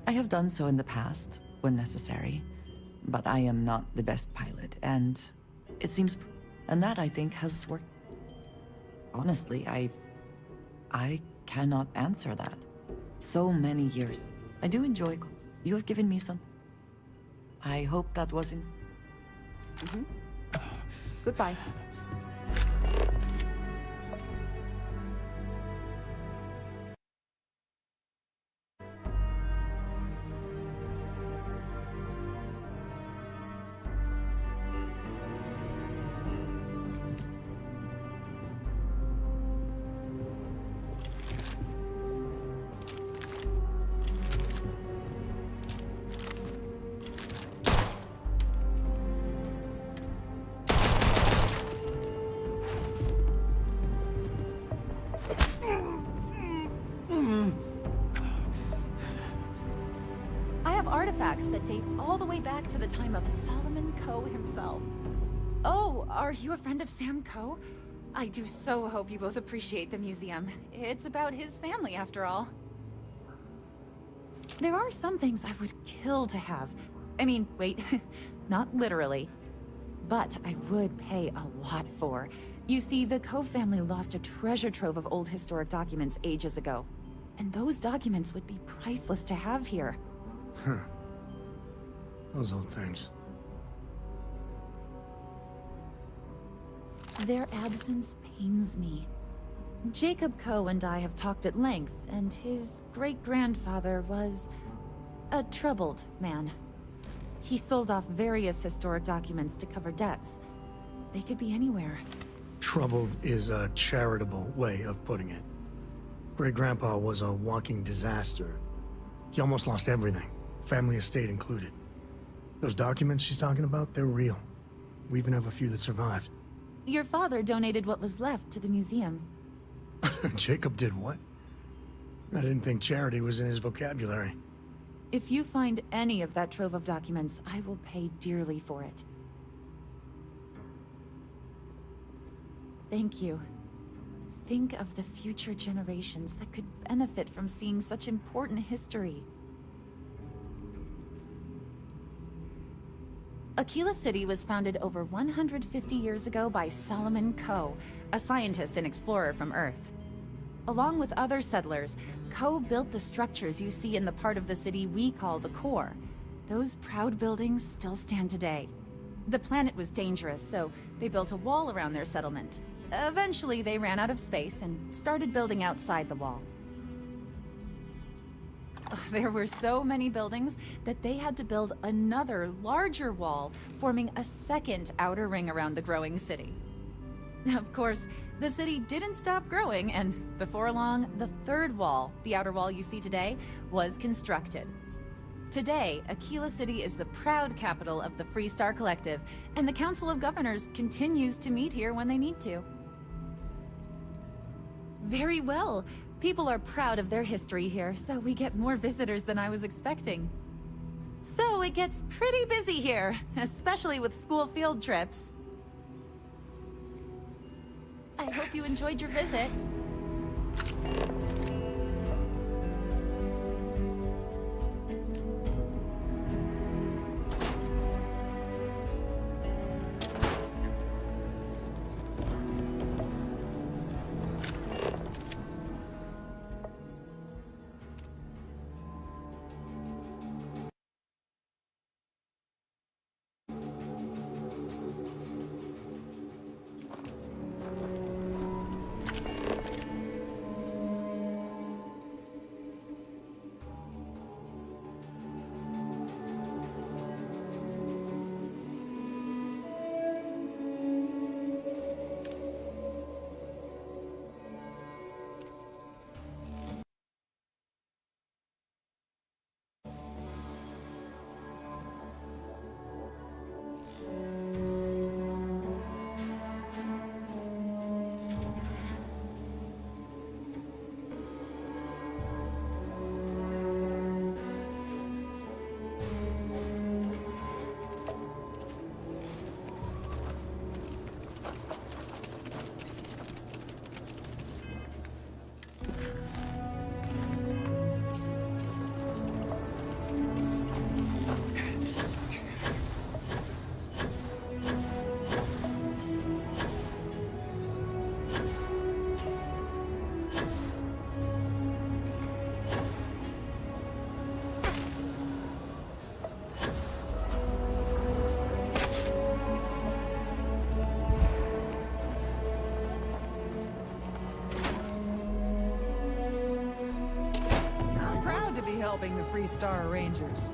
I have done so in the past, when necessary, but I am not the best pilot, and it seems... and that, I think, has worked. Honestly, I cannot answer that. So many years. I do enjoy... You have given me some... I hope that wasn't... Goodbye. Artifacts that date all the way back to the time of Solomon Coe himself. Oh, are you a friend of Sam Coe? I do so hope you both appreciate the museum. It's about his family, after all. There are some things I would kill to have. I mean, wait, not literally. But I would pay a lot for. You see, the Coe family lost a treasure trove of old historic documents ages ago. And those documents would be priceless to have here. Huh. Those old things. Their absence pains me. Jacob Coe and I have talked at length, and his great-grandfather was a troubled man. He sold off various historic documents to cover debts. They could be anywhere. Troubled is a charitable way of putting it. Great-grandpa was a walking disaster. He almost lost everything. Family estate included. Those documents she's talking about, they're real. We even have a few that survived. Your father donated what was left to the museum. Jacob did what? I didn't think charity was in his vocabulary. If you find any of that trove of documents, I will pay dearly for it. Thank you. Think of the future generations that could benefit from seeing such important history. Aquila City was founded over 150 years ago by Solomon Coe, a scientist and explorer from Earth. Along with other settlers, Coe built the structures you see in the part of the city we call the core. Those proud buildings still stand today. The planet was dangerous, so they built a wall around their settlement. Eventually, they ran out of space and started building outside the wall. There were so many buildings that they had to build another, larger wall, forming a second outer ring around the growing city. Of course, the city didn't stop growing, and before long, the third wall, the outer wall you see today, was constructed. Today, Aquila City is the proud capital of the Freestar Collective, and the Council of Governors continues to meet here when they need to. Very well. People are proud of their history here, so we get more visitors than I was expecting. So it gets pretty busy here, especially with school field trips. I hope you enjoyed your visit. helping the Free Star Rangers.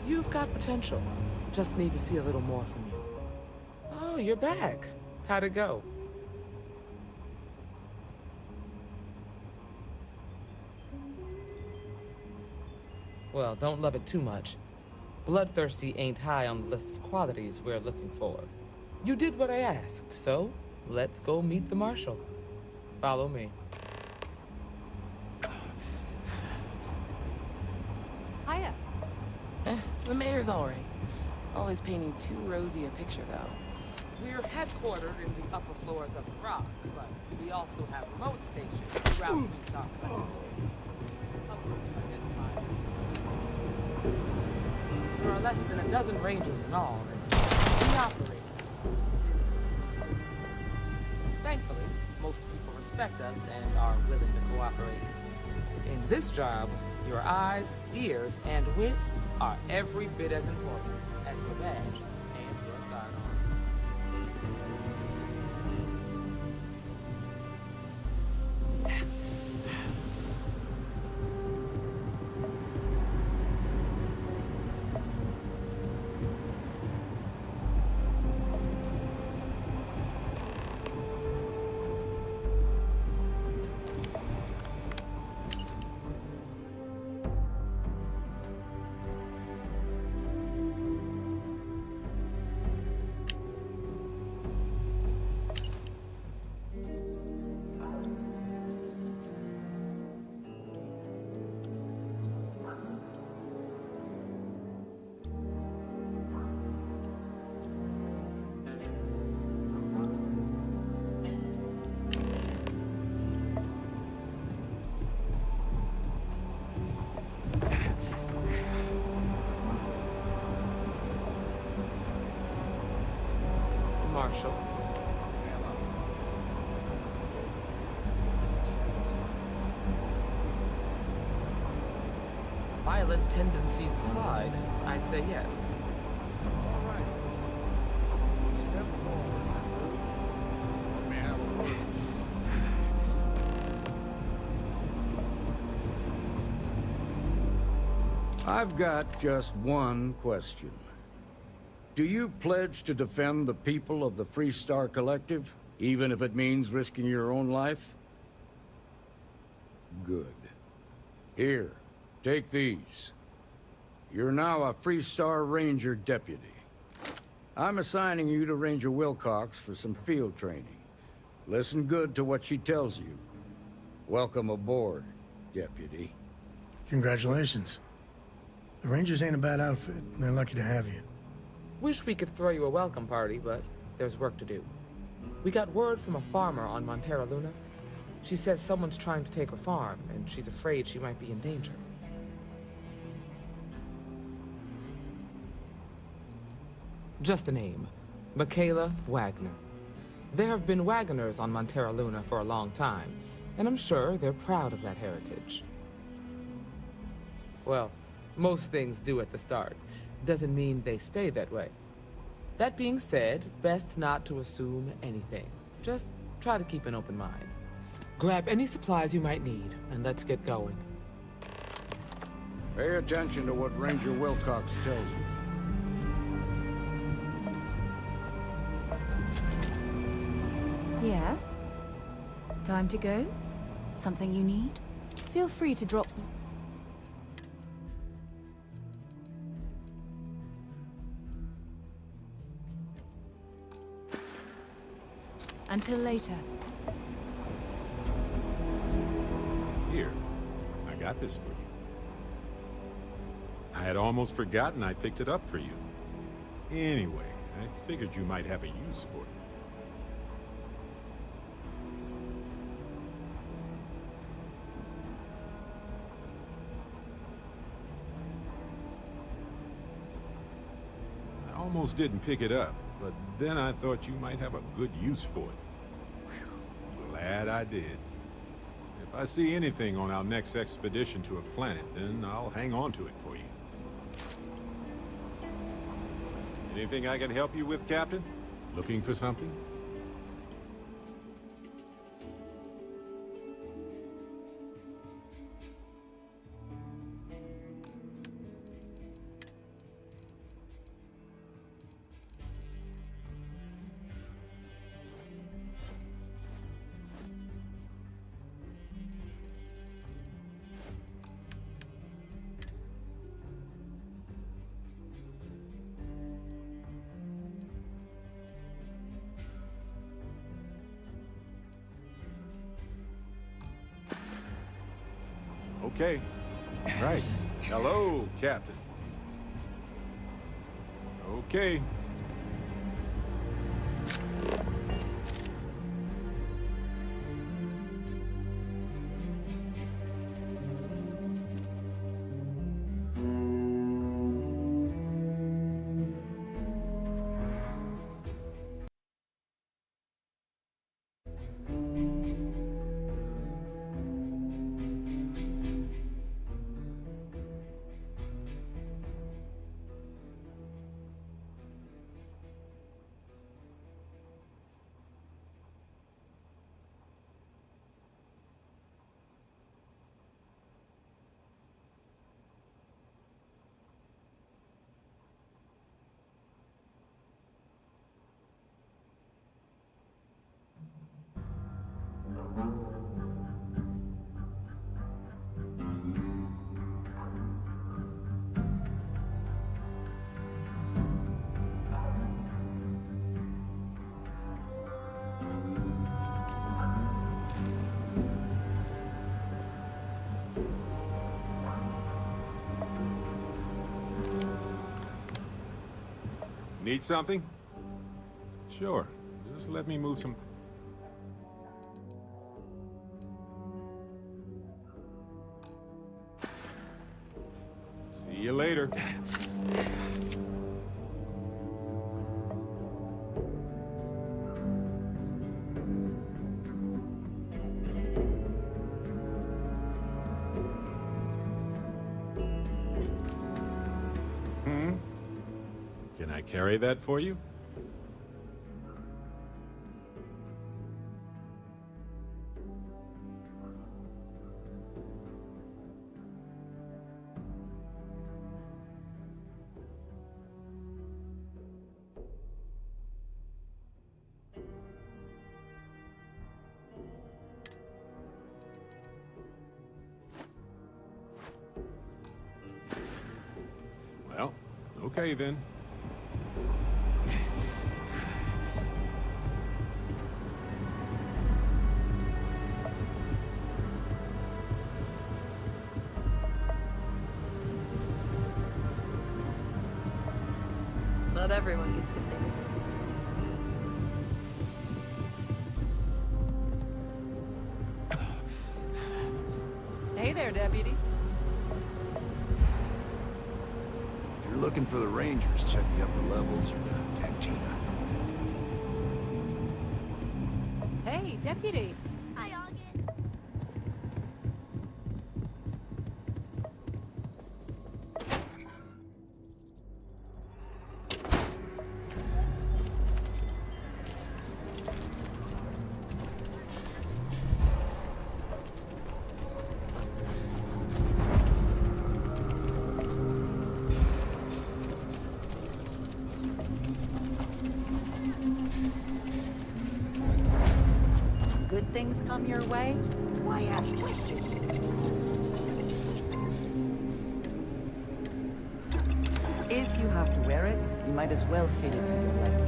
You've got potential. Just need to see a little more from you. Oh, you're back. How'd it go? Well, don't love it too much. Bloodthirsty ain't high on the list of qualities we're looking for. You did what I asked, so let's go meet the Marshal. Follow me. Hiya. The mayor's alright. Always painting too rosy a picture, though. We're headquartered in the upper floors of the Rock, but we also have remote stations throughout Free Star Collector space. Helps us to identify. There are less than a dozen Rangers in all, and we operate. Thankfully, most people respect us and are willing to cooperate. In this job, your eyes, ears, and wits are every bit as important as your badge and your sidearm. Marshal. Violent tendencies aside, I'd say yes. All right. Step forward. Let me have a word. I've got just one question. Do you pledge to defend the people of the Free Star Collective, even if it means risking your own life? Good. Here, take these. You're now a Free Star Ranger deputy. I'm assigning you to Ranger Wilcox for some field training. Listen good to what she tells you. Welcome aboard, deputy. Congratulations. The Rangers ain't a bad outfit, and they're lucky to have you. Wish we could throw you a welcome party, but there's work to do. We got word from a farmer on Montera Luna. She says someone's trying to take her farm, and she's afraid she might be in danger. Just the name. Michaela Wagner. There have been Wagoners on Montera Luna for a long time, and I'm sure they're proud of that heritage. Well, most things do at the start. Doesn't mean they stay that way. That being said, best not to assume anything. Just try to keep an open mind. Grab any supplies you might need, and let's get going. Pay attention to what Ranger Wilcox tells you. Yeah? Time to go? Something you need? Feel free to drop some... Until later. Here, I got this for you. I had almost forgotten I picked it up for you. Anyway, I figured you might have a use for it. almost didn't pick it up, but then I thought you might have a good use for it. Whew, glad I did. If I see anything on our next expedition to a planet, then I'll hang on to it for you. Anything I can help you with, Captain? Looking for something? Okay. Right. Hello, Captain. Okay. Need something? Sure. Just let me move some... See you later. Can I carry that for you? Well, okay then. Not everyone gets to say that. Hey there, Deputy. If you're looking for the Rangers, check the upper levels or the cantina. Hey, Deputy. Hi, Augen. Good things come your way? Why ask questions? If you have to wear it, you might as well fit it to your liking.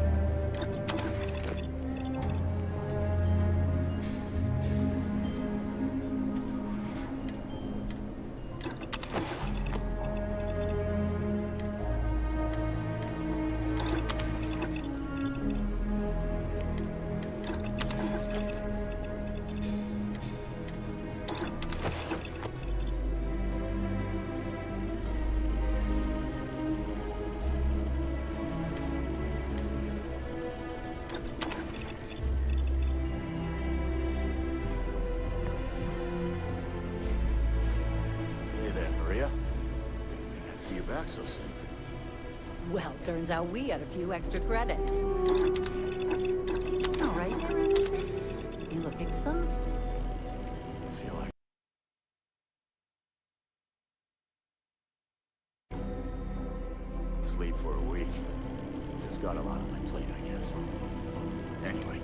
see you back so soon. Well, turns out we had a few extra credits. All right, Mayor Anderson? You look exhausted. I feel like... sleep for a week. Just got a lot on my plate, I guess. Anyway,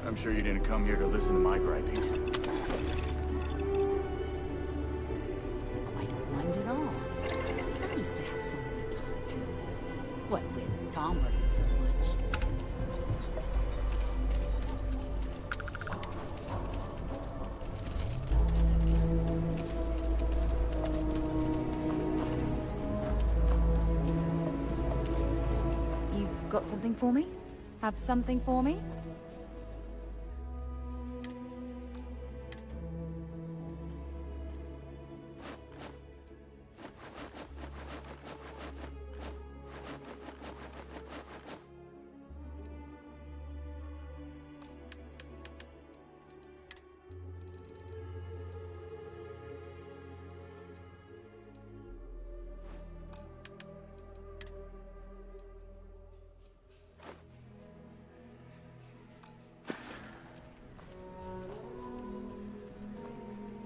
I'm sure you didn't come here to listen to my griping. I don't mind at all. It's nice to have someone to talk to. What with Tom working so much. You've got something for me? Have something for me?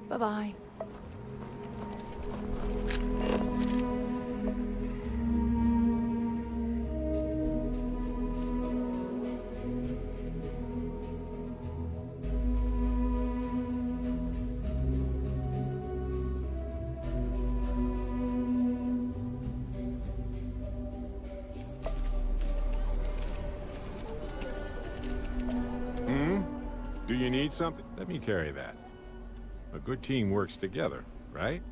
Bye-bye. Do you need something? Let me carry that. A good team works together, right?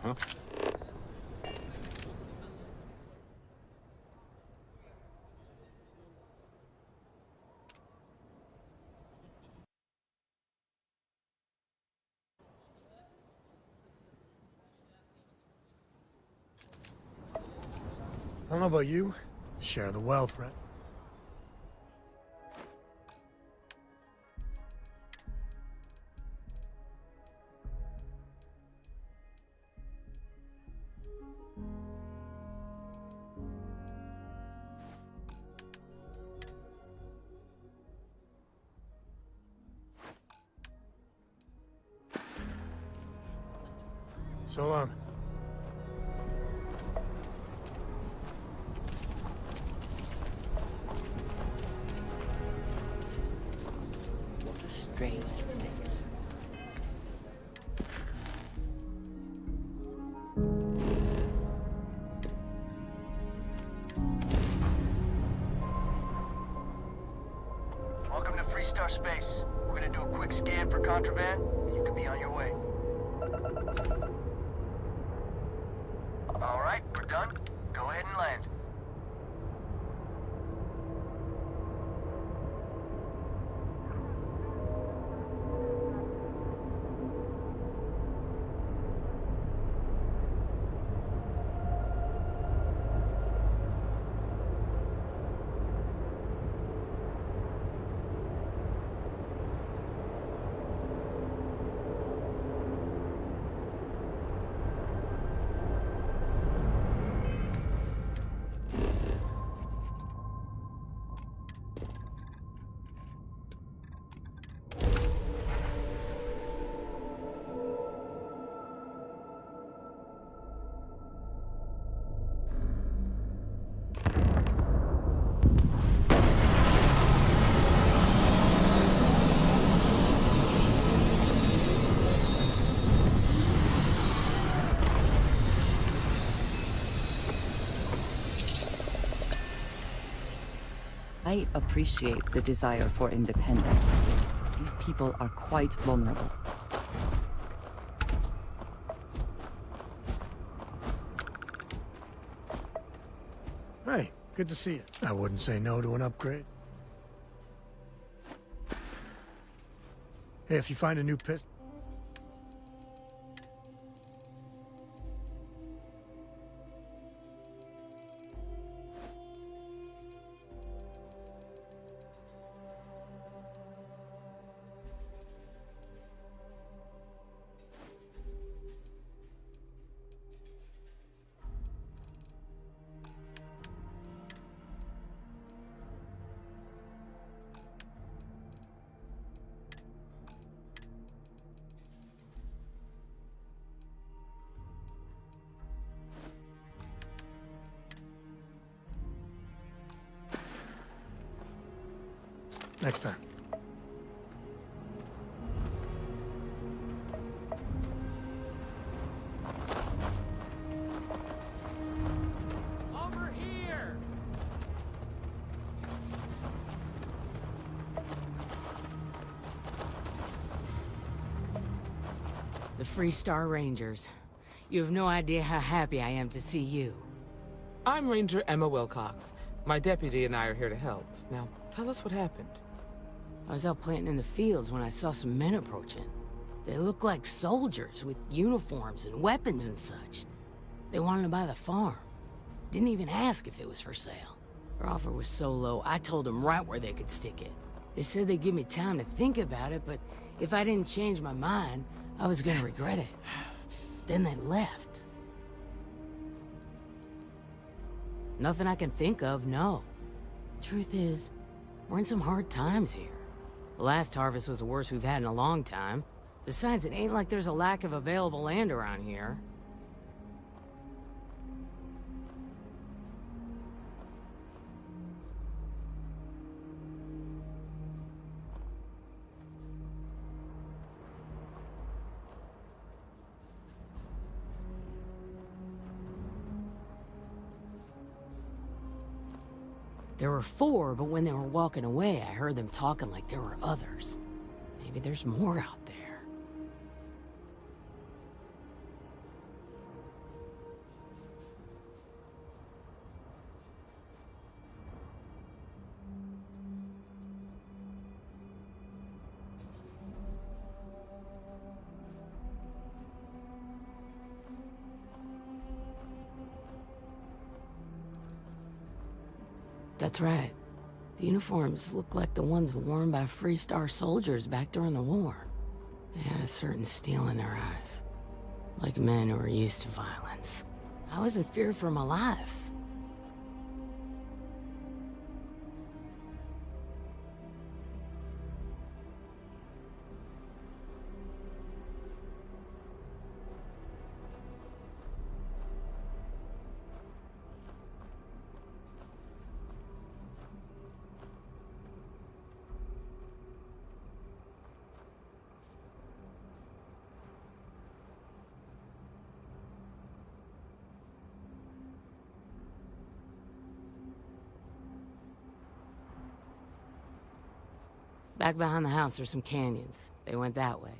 Uh-huh. I don't know about you. Share the wealth, right? So long. What a strange place. Welcome to Freestar Space. We're gonna do a quick scan for contraband, and you can be on your way. All right, we're done. Go ahead and land. I appreciate the desire for independence. These people are quite vulnerable. Hey, good to see you. I wouldn't say no to an upgrade. Hey, if you find a new pistol... Next time. Over here! The Free Star Rangers. You have no idea how happy I am to see you. I'm Ranger Emma Wilcox. My deputy and I are here to help. Now, tell us what happened. I was out planting in the fields when I saw some men approaching. They looked like soldiers with uniforms and weapons and such. They wanted to buy the farm. Didn't even ask if it was for sale. Their offer was so low, I told them right where they could stick it. They said they'd give me time to think about it, but if I didn't change my mind, I was gonna regret it. Then they left. Nothing I can think of, no. Truth is, we're in some hard times here. The last harvest was the worst we've had in a long time. Besides, it ain't like there's a lack of available land around here. There were 4, but when they were walking away, I heard them talking like there were others. Maybe there's more out there. That's right. The uniforms look like the ones worn by Free Star soldiers back during the war. They had a certain steel in their eyes. Like men who are used to violence. I was in fear for my life. Back behind the house there's some canyons. They went that way.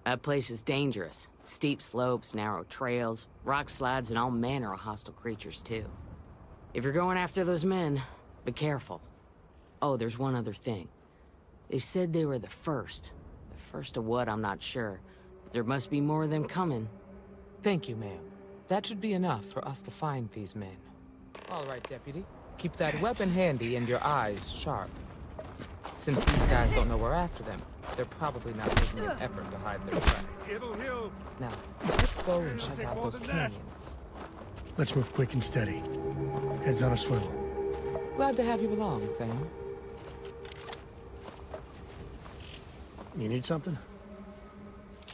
That place is dangerous. Steep slopes, narrow trails, rock slides, and all manner of hostile creatures, too. If you're going after those men, be careful. Oh, there's one other thing. They said they were the first. The first of what, I'm not sure. But there must be more of them coming. Thank you, ma'am. That should be enough for us to find these men. All right, Deputy. Keep that weapon handy and your eyes sharp. Since these guys don't know we're after them, they're probably not making an effort to hide their tracks. Now, let's go and check out those canyons. Let's move quick and steady. Heads on a swivel. Glad to have you along, Sam. You need something?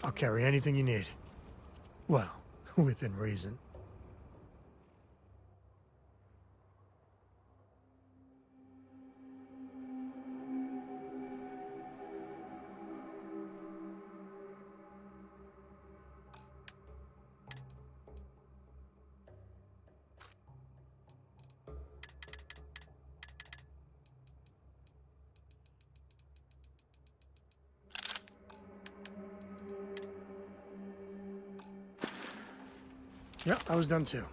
I'll carry anything you need. Well, within reason. Yep, I was done too.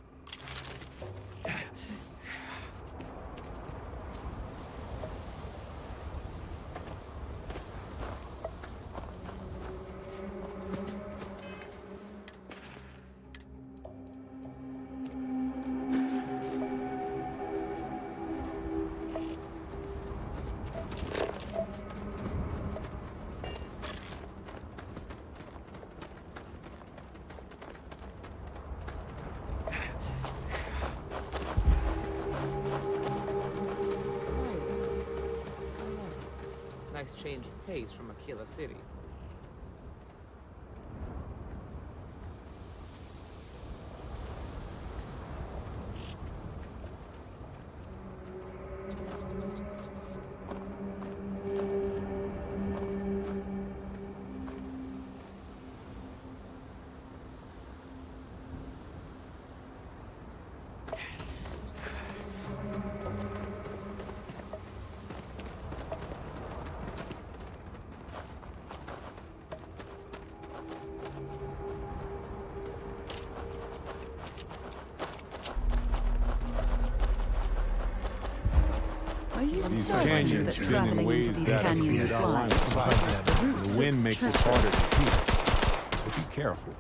nice change of pace from Aquila City. Are you These certain canyons that spin in traveling ways into these that canyons our line is of wise? sight. The route The wind looks makes it treacherous. harder to keep, so be careful.